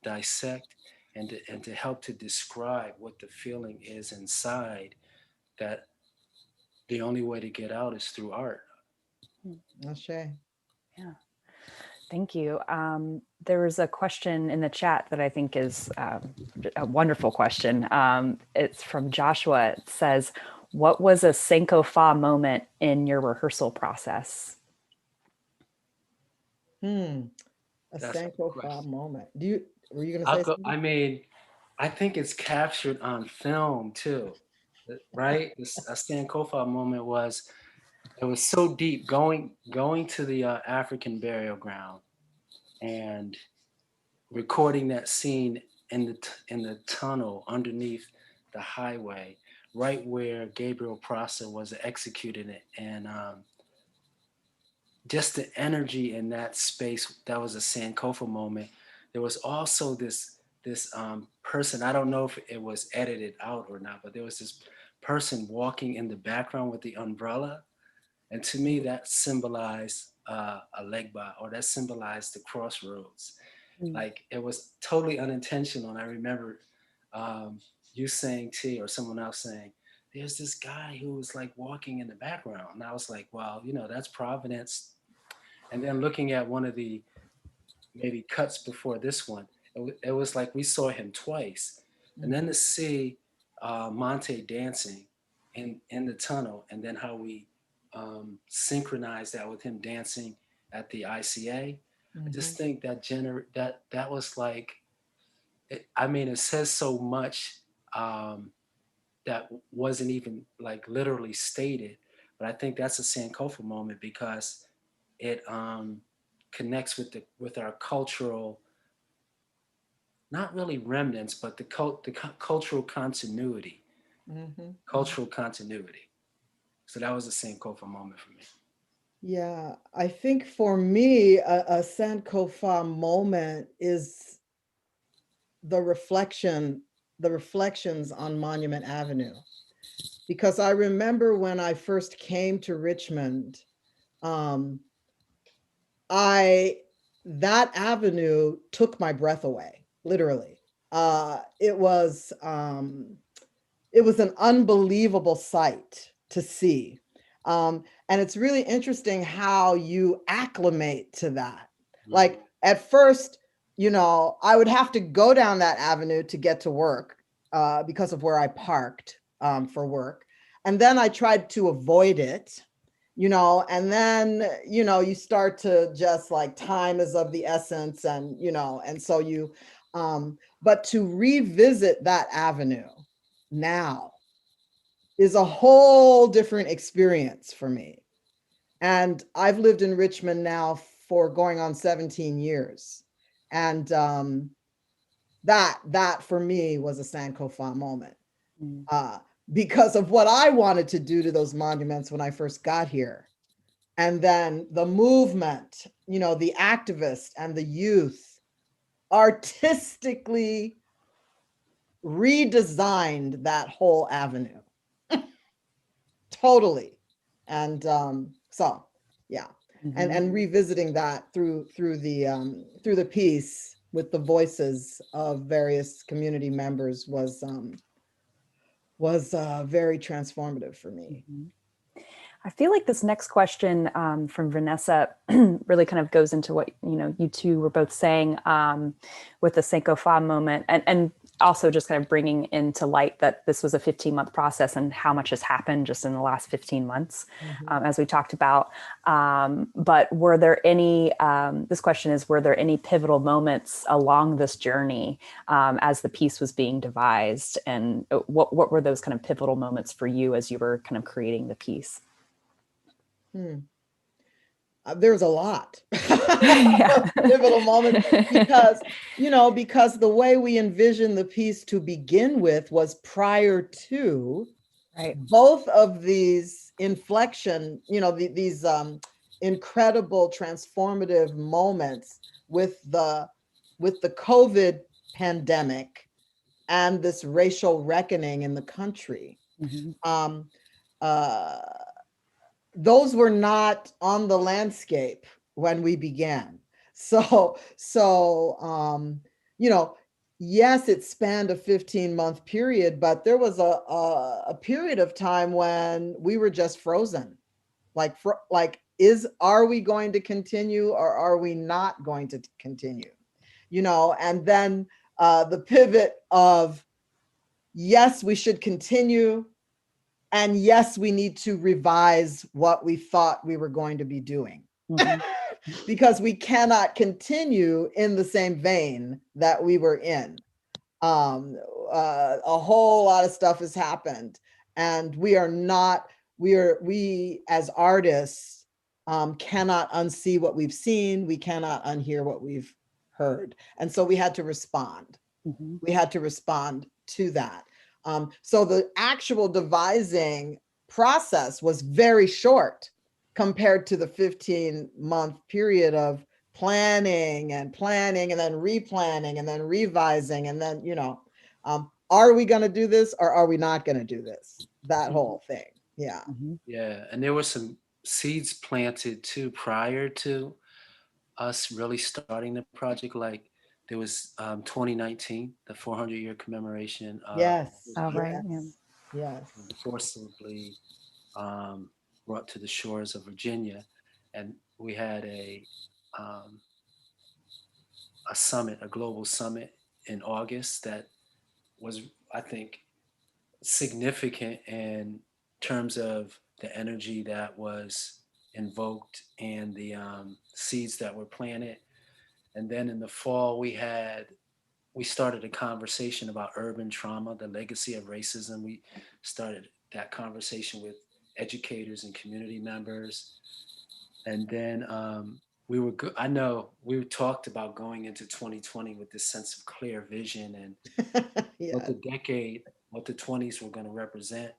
dissect, and to help to describe what the feeling is inside, that the only way to get out is through art. Ashe. Yeah. Thank you. There was a question in the chat that I think is a wonderful question. It's from Joshua. It says, "What was a Sanko Fa moment in your rehearsal process?" A That's Sanko a Fa question. moment. Were you going to say something? I mean, I think it's captured on film too, right? A Sankofa moment was, it was so deep, going to the African burial ground and recording that scene in the tunnel underneath the highway, right where Gabriel Prosser was executed, and just the energy in that space. That was a Sankofa moment. There was also this person, I don't know if it was edited out or not, but there was this person walking in the background with the umbrella, And to me, that symbolized a legba, or that symbolized the crossroads. Like it was totally unintentional. And I remember you saying, T, or someone else saying, there's this guy who was like walking in the background. And I was like, well, you know, that's Providence. And then looking at one of the maybe cuts before this one, it was like we saw him twice. And then to see Monte dancing in the tunnel, and then how we synchronized that with him dancing at the ICA. I just think that that was like, I mean, it says so much that wasn't even like literally stated, but I think that's a Sankofa moment because it connects with our cultural, not really remnants, but the cultural continuity. Cultural continuity. So that was a Sankofa moment for me. Yeah, I think for me, a Sankofa moment is the reflections on Monument Avenue. Because I remember when I first came to Richmond, that avenue took my breath away, literally. It was an unbelievable sight to see. And it's really interesting how you acclimate to that. Like at first, you know, I would have to go down that avenue to get to work because of where I parked for work. And then I tried to avoid it, you know, and then, you know, you start to just like time is of the essence, and, you know, and so you, but to revisit that avenue now is a whole different experience for me. And I've lived in Richmond now for going on 17 years. And that for me was a Sankofa moment because of what I wanted to do to those monuments when I first got here. And then the movement, you know, the activists and the youth artistically redesigned that whole avenue. Totally. And so, yeah. And revisiting that through the piece with the voices of various community members was very transformative for me. I feel like this next question from Vanessa really kind of goes into what, you know, you two were both saying with the Sankofa moment, and also just kind of bringing into light that this was a 15-month process and how much has happened just in the last 15 months, as we talked about. But were there any, this question is, were there any pivotal moments along this journey as the piece was being devised? And what were those kind of pivotal moments for you as you were kind of creating the piece? There's a lot pivotal moments because, you know, because the way we envisioned the piece to begin with was prior to both of these inflection, you know, these incredible transformative moments with the COVID pandemic and this racial reckoning in the country. Those were not on the landscape when we began. So, you know, yes, it spanned a 15-month period, but there was a period of time when we were just frozen. Are we going to continue or are we not going to continue? You know, and then the pivot of, yes, we should continue. And yes, we need to revise what we thought we were going to be doing because we cannot continue in the same vein that we were in. A whole lot of stuff has happened, and we as artists cannot unsee what we've seen. We cannot unhear what we've heard. And so we had to respond. We had to respond to that. So the actual devising process was very short compared to the 15-month period of planning and then replanning and then revising. And then, you know, are we going to do this or are we not going to do this? That whole thing. Yeah. Yeah. And there were some seeds planted too prior to us really starting the project. Like there was 2019, the 400-year commemoration Yes, Oh, right. Yeah. yes, yes. forcibly brought to the shores of Virginia, and we had um, a summit, a global summit in August that was, I think, significant in terms of the energy that was invoked and the seeds that were planted. And then in the fall, we started a conversation about urban trauma, the legacy of racism. We started that conversation with educators and community members. And then I know we talked about going into 2020 with this sense of clear vision and what Yes. the decade, what the 20s were going to represent.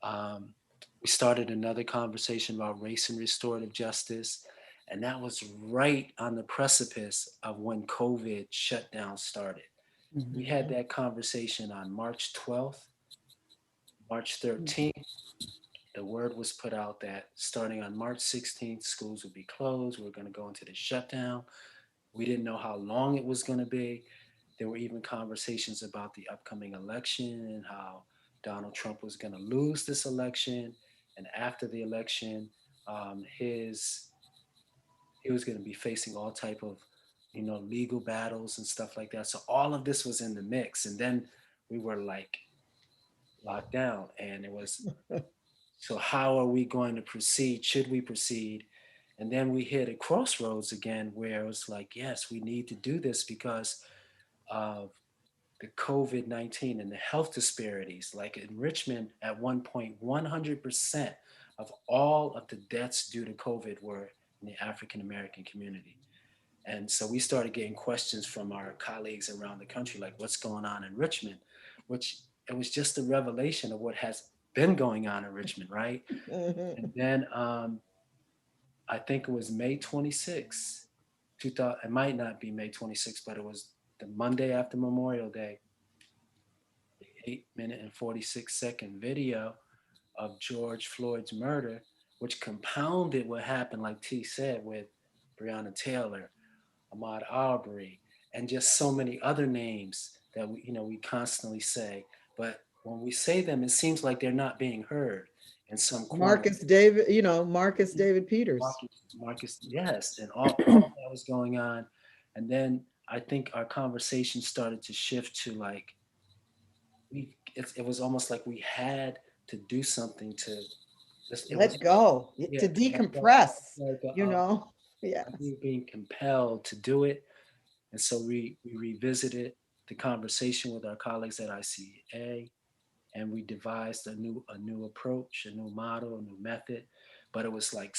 Um, we started another conversation about race and restorative justice. And that was right on the precipice of when COVID shutdown started. We had that conversation on March 12th, March 13th. The word was put out that starting on March 16th, schools would be closed. We were going to go into the shutdown. We didn't know how long it was going to be. There were even conversations about the upcoming election and how Donald Trump was going to lose this election. And after the election, he was going to be facing all type of, legal battles and stuff like that. So all of this was in the mix. And then we were like locked down, and it was, so how are we going to proceed? Should we proceed? And then we hit a crossroads again where it was like, yes, we need to do this because of the COVID-19 and the health disparities. Like in Richmond, at one point, 100% of all of the deaths due to COVID were in the African American community. And so we started getting questions from our colleagues around the country, like what's going on in Richmond, which it was just a revelation of what has been going on in Richmond, right? Mhm. And then I think it was May 26th, 2000, it might not be May 26th, but it was the Monday after Memorial Day, the 8-minute and 46-second video of George Floyd's murder, which compounded what happened, like T said, with Breonna Taylor, Ahmaud Arbery, and just so many other names that we constantly say. But when we say them, it seems like they're not being heard in some corner. Marcus David Peters. Marcus, yes, and all that was going on. And then I think our conversation started to shift to like, it was almost like we had to do something to, it was, Let go, yeah, to to let go. decompress, Like, Yes. we being compelled to do it. And so we revisited the conversation with our colleagues at ICA, and we devised a new approach, a new model, a new method. But it was like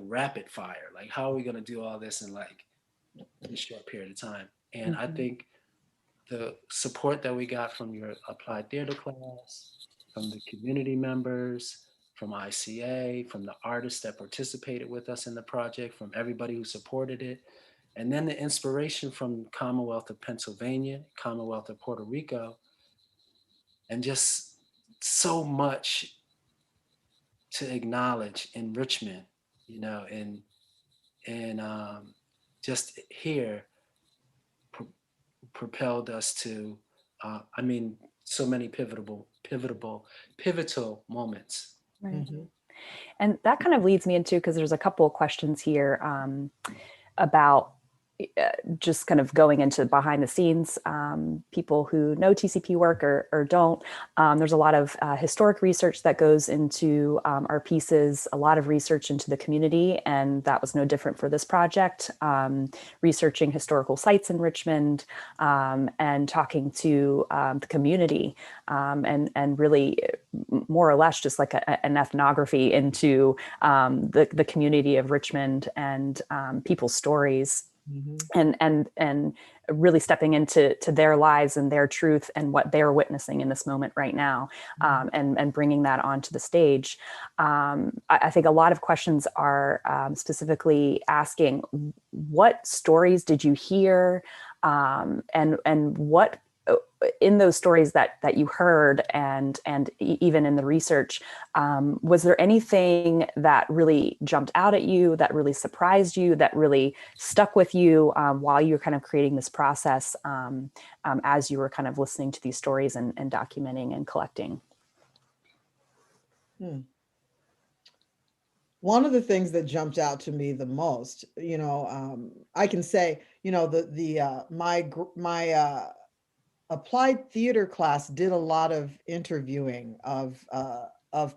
rapid fire. Like, how are we going to do all this in like a short period of time? And I think the support that we got from your applied theater class, from the community members, from ICA, from the artists that participated with us in the project, from everybody who supported it, and then the inspiration from Commonwealth of Pennsylvania, Commonwealth of Puerto Rico, and just so much to acknowledge in Richmond, and just here propelled us to, so many pivotal moments. Right. Mhm. And that kind of leads me into, because there's a couple of questions here about just kind of going into behind the scenes, people who know TCP work or don't. There's a lot of historic research that goes into our pieces, a lot of research into the community, and that was no different for this project. Researching historical sites in Richmond and talking to the community and really more or less just like an ethnography into the community of Richmond and people's stories. And really stepping into their lives and their truth and what they're witnessing in this moment right now, and bringing that onto the stage. I think a lot of questions are specifically asking, what stories did you hear, and what in those stories that you heard and even in the research, was there anything that really jumped out at you, that really surprised you, that really stuck with you while you were kind of creating this process, as you were kind of listening to these stories and documenting and collecting? One of the things that jumped out to me the most, I can say, my applied theater class did a lot of interviewing of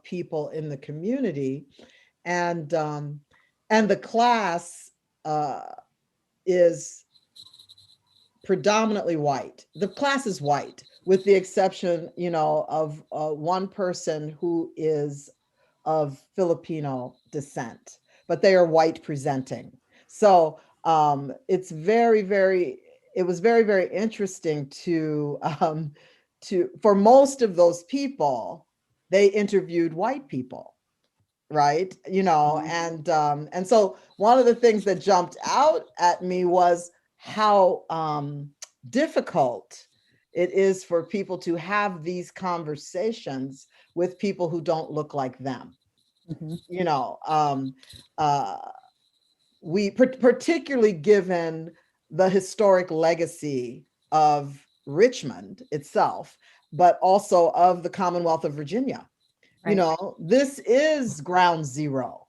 people in the community, and the class is predominantly white. The class is white, with the exception, of one person who is of Filipino descent, but they are white presenting. So it was very, very interesting for most of those people, they interviewed white people, right? And so one of the things that jumped out at me was how difficult it is for people to have these conversations with people who don't look like them. We particularly given the historic legacy of Richmond itself, but also of the Commonwealth of Virginia. Right. This is ground zero.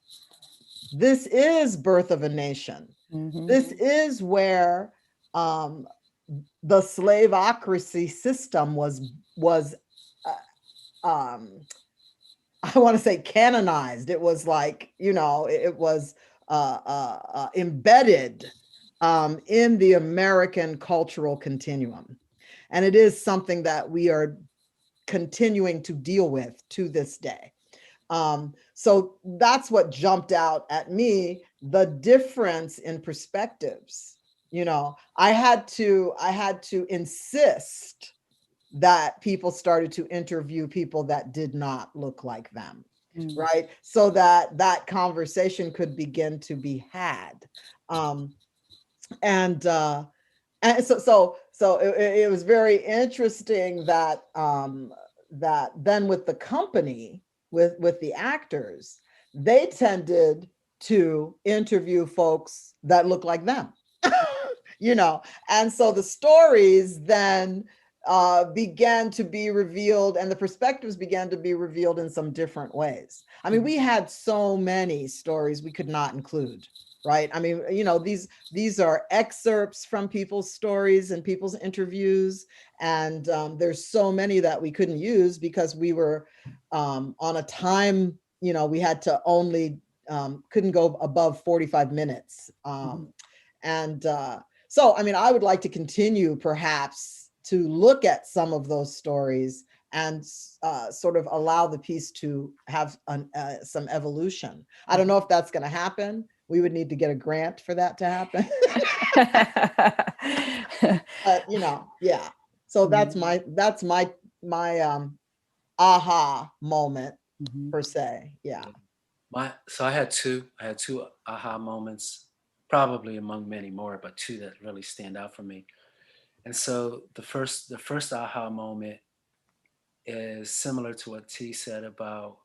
This is birth of a nation. This is where the slaveocracy system was I want to say canonized. It was like, it was embedded in the American cultural continuum. And it is something that we are continuing to deal with to this day. So that's what jumped out at me, the difference in perspectives. I had to insist that people started to interview people that did not look like them, right? So that conversation could begin to be had. And so it was very interesting that that then with the company, with the actors, they tended to interview folks that look like them. And so the stories then began to be revealed, and the perspectives began to be revealed in some different ways. I mean, we had so many stories we could not include, right? I mean, these are excerpts from people's stories and people's interviews, and there's so many that we couldn't use because we were on a time, we had to only couldn't go above 45 minutes. So, I mean, I would like to continue perhaps to look at some of those stories and sort of allow the piece to have some evolution. I don't know if that's going to happen. We would need to get a grant for that to happen. But, yeah. So that's my aha moment per se. Yeah. So I had two aha moments, probably among many more, but two that really stand out for me. And so the first aha moment is similar to what T said about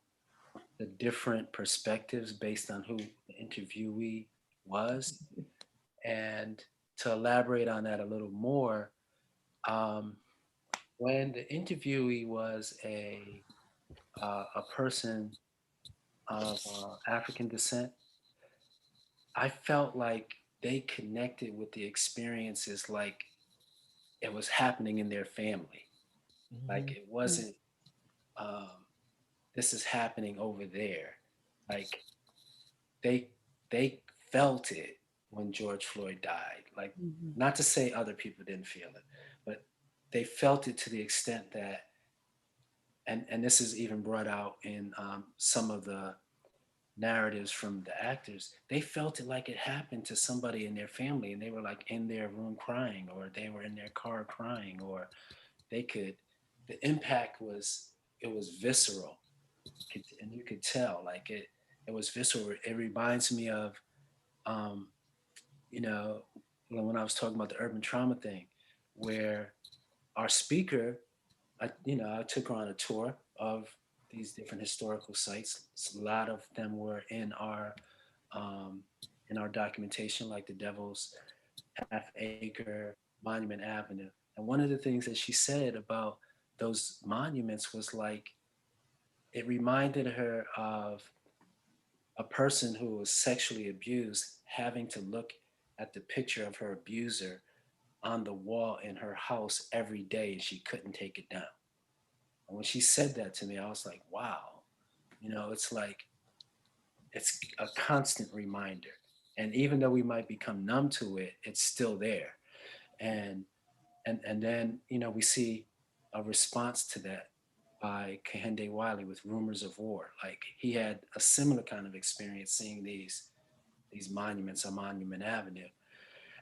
the different perspectives based on who the interviewee was. And to elaborate on that a little more, when the interviewee was a person of African descent, I felt like they connected with the experiences like it was happening in their family. Like it wasn't, this is happening over there. Like they felt it when George Floyd died. Like, not to say other people didn't feel it, but they felt it to the extent that, and this is even brought out in some of the narratives from the actors, they felt it like it happened to somebody in their family, and they were like in their room crying, or they were in their car crying, or the impact was, it was visceral. And you could tell, like it was visceral. It reminds me of, when I was talking about the urban trauma thing, where our speaker, I took her on a tour of these different historical sites. A lot of them were in our documentation, like the Devil's Half Acre, Monument Avenue. And one of the things that she said about those monuments was like, it reminded her of a person who was sexually abused having to look at the picture of her abuser on the wall in her house every day, and she couldn't take it down. And when she said that to me, I was like, wow, it's like, it's a constant reminder. And even though we might become numb to it, it's still there. And then, we see a response to that by Kehinde Wiley with Rumors of War. Like, he had a similar kind of experience seeing these monuments on Monument Avenue.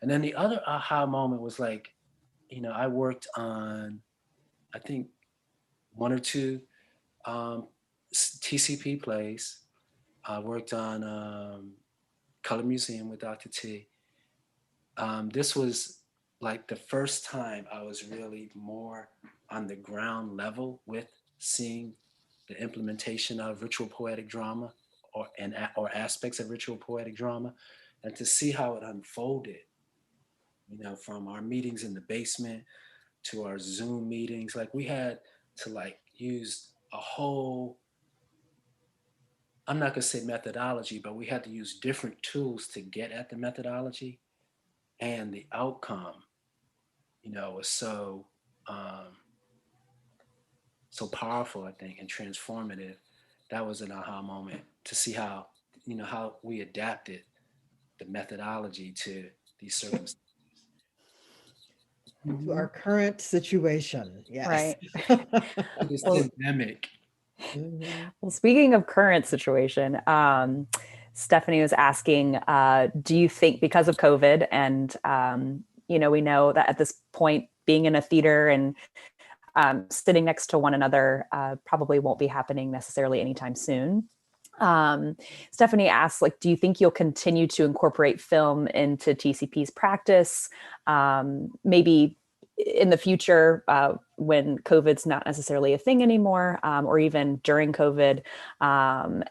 And then the other aha moment was like, I worked on, I think, one or two TCP plays. I worked on Color Museum with Dr. T. This was like the first time I was really more on the ground level with seeing the implementation of ritual poetic drama or aspects of ritual poetic drama, and to see how it unfolded, from our meetings in the basement to our Zoom meetings. Like, we had to use a whole, I'm not gonna say methodology, but we had to use different tools to get at the methodology, and the outcome, was so powerful, I think, and transformative. That was an aha moment to see how we adapted the methodology to these circumstances. To our current situation. Yes. Right. This Well, pandemic. well, speaking of current situation, Stephanie was asking, do you think because of COVID and, we know that at this point, being in a theater and sitting next to one another probably won't be happening necessarily anytime soon. Stephanie asks, do you think you'll continue to incorporate film into TCP's practice? Maybe in the future when COVID's not necessarily a thing anymore, or even during COVID?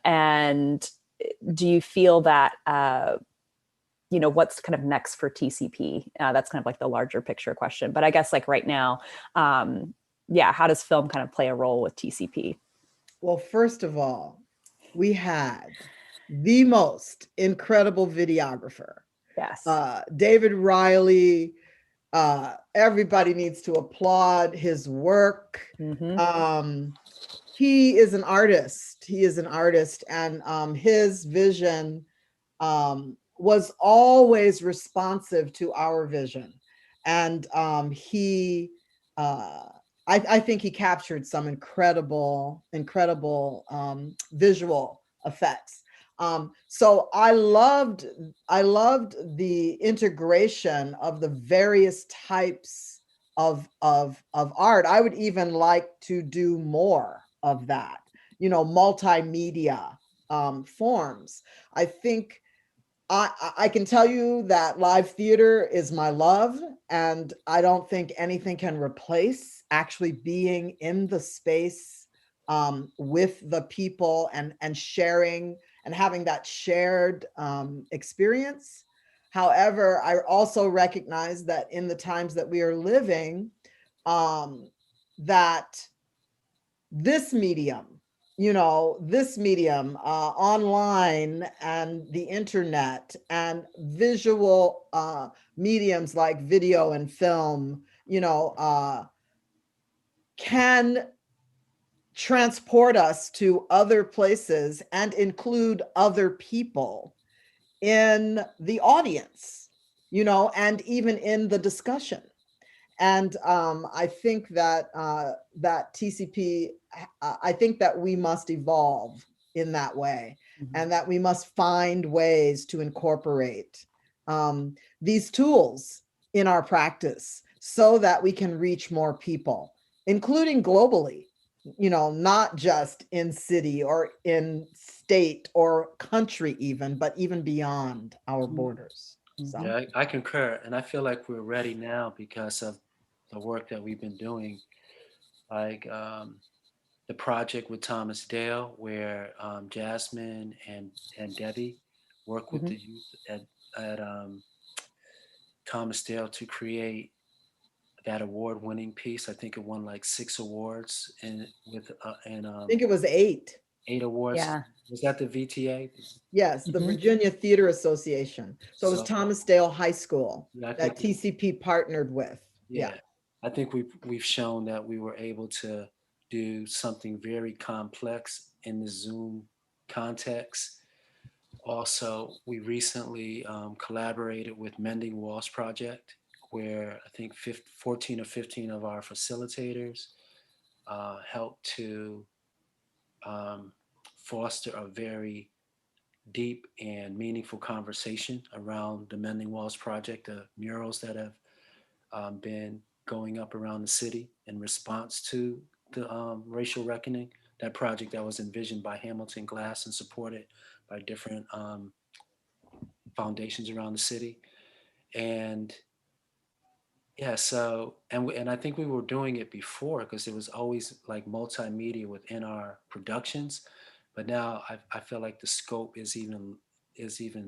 And do you feel that, what's kind of next for TCP? That's kind of like the larger picture question. But I guess right now, how does film kind of play a role with TCP? Well, first of all, we had the most incredible videographer. Yes. David Riley. Everybody needs to applaud his work. Mm-hmm. He is an artist. And his vision was always responsive to our vision. And I think he captured some incredible visual effects. So I loved the integration of the various types of art. I would even like to do more of that, multimedia forms. I think I can tell you that live theater is my love, and I don't think anything can replace actually being in the space with the people and sharing and having that shared experience. However, I also recognize that in the times that we are living, that this medium, online and the internet and visual mediums like video and film, can transport us to other places and include other people in the audience, and even in the discussion. And I think that that TCP, I think that we must evolve in that way, and that we must find ways to incorporate these tools in our practice so that we can reach more people, including globally, not just in city or in state or country even, but even beyond our borders. So. Yeah, I concur. And I feel like we're ready now because of the work that we've been doing, like the project with Thomas Dale, where Jasmine and Debbie work with the youth at Thomas Dale to create that award-winning piece. I think it won like 6 awards and I think it was 8. 8 awards. Yeah. Was that the VTA? Yes, the Virginia Theater Association. So it was So Thomas Dale High School yeah, I that think TCP partnered with. yeah, I think we've shown that we were able to do something very complex in the Zoom context. Also, we recently collaborated with Mending Walls Project, where I think 14 or 15 of our facilitators helped to foster a very deep and meaningful conversation around the Mending Walls Project, the murals that have been going up around the city in response to the racial reckoning. That project that was envisioned by Hamilton Glass and supported by different foundations around the city. And yeah, so, and I think we were doing it before because it was always like multimedia within our productions. But now I feel like the scope is even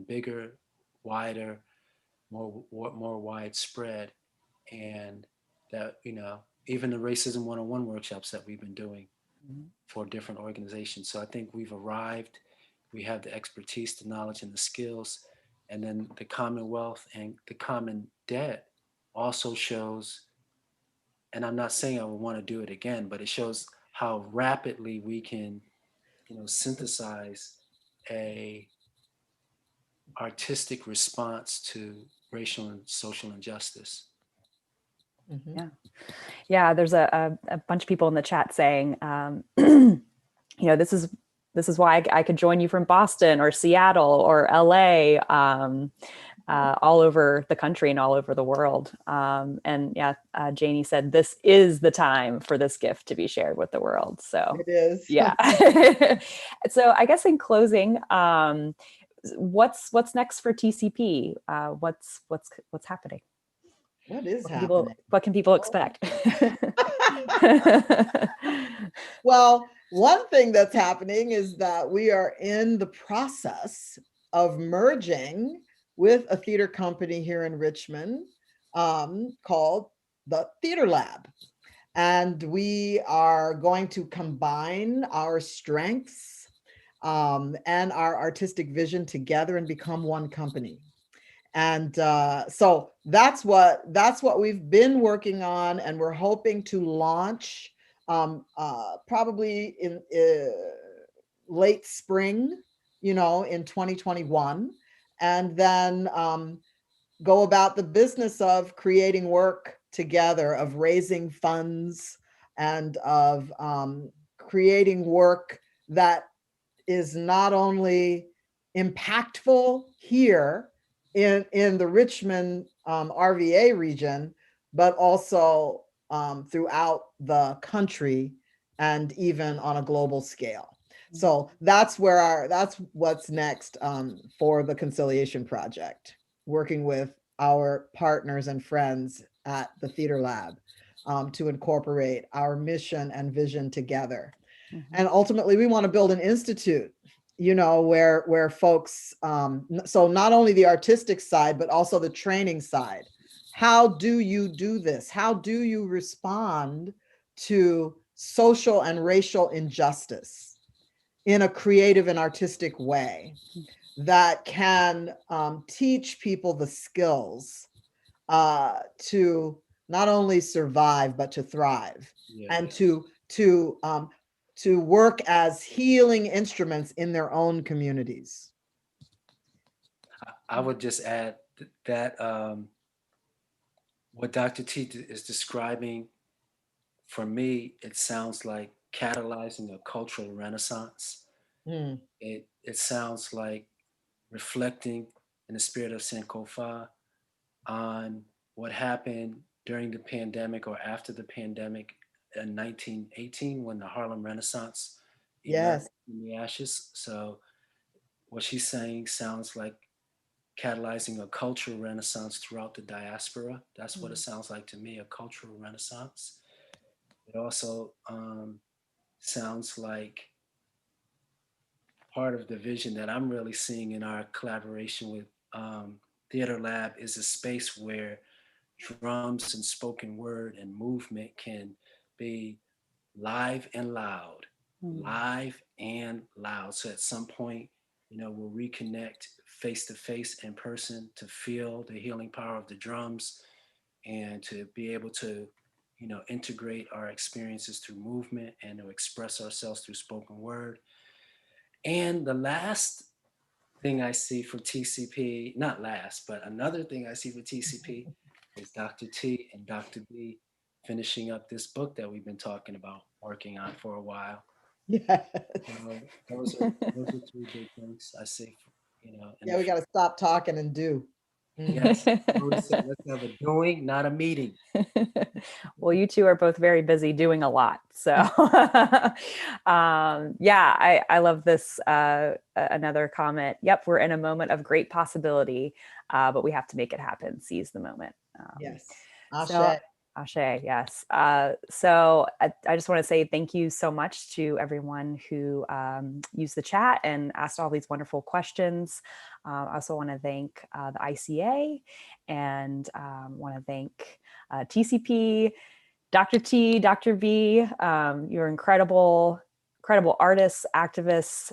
bigger, wider, more widespread, and that even the racism 101 workshops that we've been doing for different organizations. So I think we've arrived. We have the expertise, the knowledge, and the skills, and then the Commonwealth and the Common Debt also shows. And I'm not saying I would want to do it again, but it shows how rapidly we can synthesize a artistic response to racial and social injustice. Yeah. Yeah, there's a bunch of people in the chat saying, this is why I could join you from Boston or Seattle or LA, all over the country and all over the world. And yeah, Janie said, this is the time for this gift to be shared with the world. So It is. yeah. So I guess in closing, what's next for TCP? What's happening? What is happening? What can people expect? Well, one thing that's happening is that we are in the process of merging with a theater company here in Richmond called the Theater Lab. And we are going to combine our strengths and our artistic vision together and become one company. And so that's what we've been working on, and we're hoping to launch probably in late spring, in 2021, and then go about the business of creating work together, of raising funds, and of creating work that is not only impactful here in the Richmond RVA region, but also throughout the country and even on a global scale. So that's what's next for the Conciliation Project, working with our partners and friends at the Theater Lab to incorporate our mission and vision together. And ultimately, we want to build an institute, where folks, so not only the artistic side, but also the training side. How do you do this? How do you respond to social and racial injustice in a creative and artistic way that can teach people the skills to not only survive, but to thrive, and to work as healing instruments in their own communities. I would just add that what Dr. T is describing, for me, it sounds like catalyzing a cultural renaissance. It sounds like reflecting in the spirit of Sankofa on what happened during the pandemic or after the pandemic in 1918 when the Harlem Renaissance emerged in the ashes. So what she's saying sounds like catalyzing a cultural renaissance throughout the diaspora. That's what it sounds like to me, a cultural renaissance. It also sounds like part of the vision that I'm really seeing in our collaboration with Theater Lab is a space where drums and spoken word and movement can be live and loud, live and loud. So at some point, we'll reconnect face to face in person to feel the healing power of the drums and to be able to, integrate our experiences through movement and to express ourselves through spoken word. And the last thing I see for TCP, not last, but another thing I see for TCP is Dr. T and Dr. B finishing up this book that we've been talking about, working on for a while. Yes. Those are three big things I see. Yeah, we got to stop talking and do. Yes, let's have a doing, not a meeting. Well, you two are both very busy doing a lot. So yeah, I love this. Another comment. Yep, we're in a moment of great possibility, but we have to make it happen. Seize the moment. Yes. Ashe. So, Ashe, yes. So I just want to say thank you so much to everyone who used the chat and asked all these wonderful questions. I also want to thank the ICA and want to thank TCP, Dr. T, Dr. B. You're incredible artists, activists.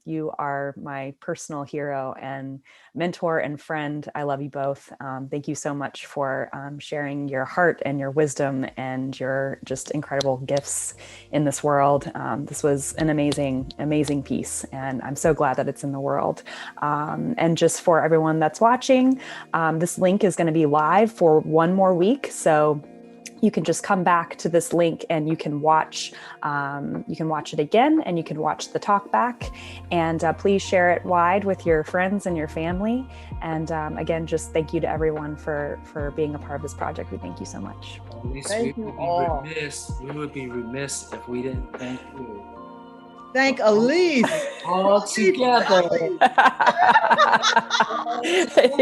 You are my personal hero and mentor and friend. I love you both. Thank you so much for sharing your heart and your wisdom and your just incredible gifts in this world. This was an amazing, amazing piece, and I'm so glad that it's in the world. And just for everyone that's watching, this link is going to be live for one more week. So you can just come back to this link and you can watch it again, and you can watch the talk back, and please share it wide with your friends and your family. And again, just thank you to everyone for being a part of this project. We thank you so much. Thank you all. We would be remiss if we didn't thank you. Thank Elise. All together. She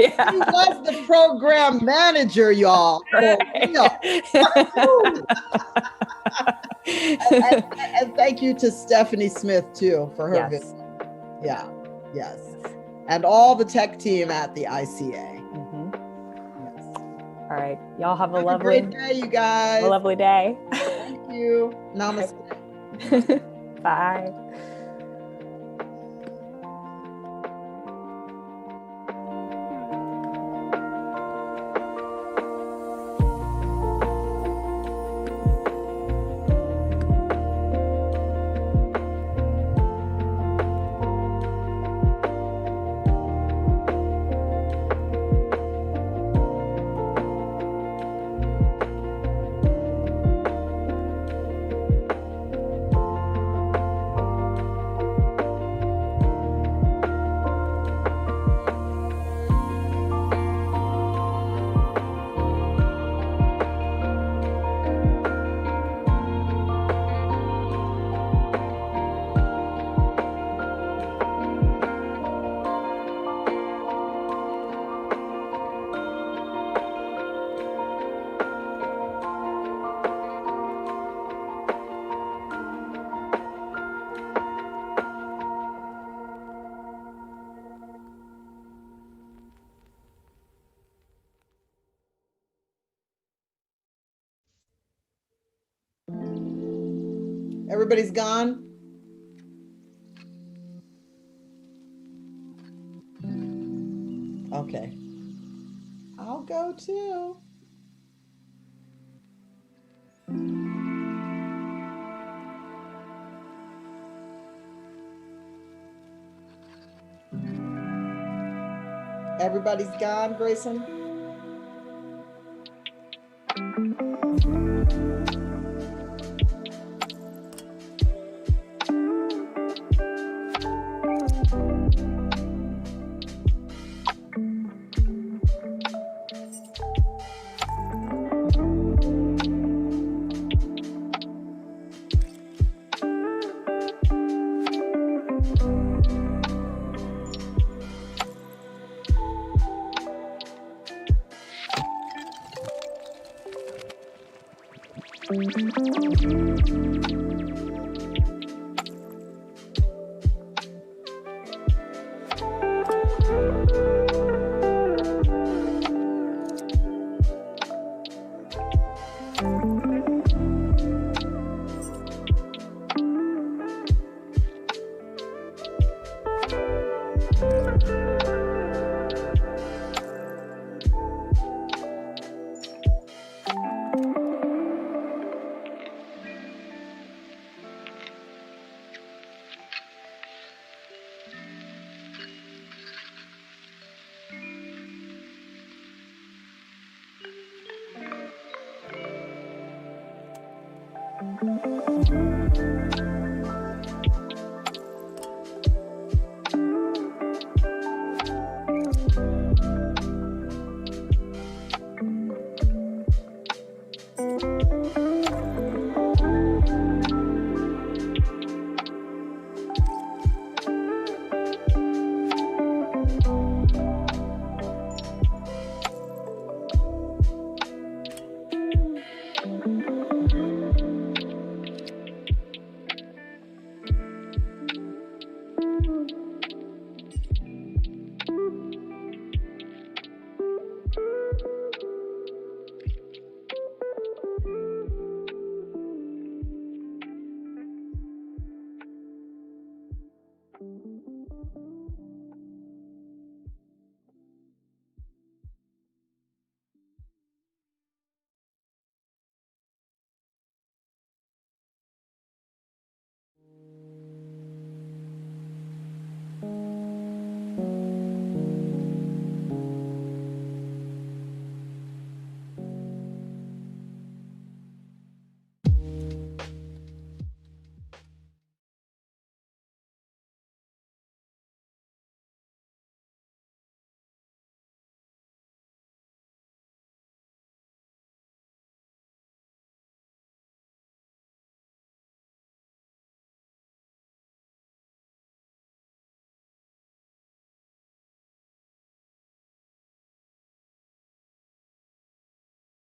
was the program manager, y'all. For real. and thank you to Stephanie Smith too for her visit. Yeah, yes. And all the tech team at the ICA. Yes. All right. Y'all have a great day, you guys. A lovely day. Thank you. Namaste. Bye. Everybody's gone? Okay. I'll go too. Everybody's gone, Grayson? Thank you.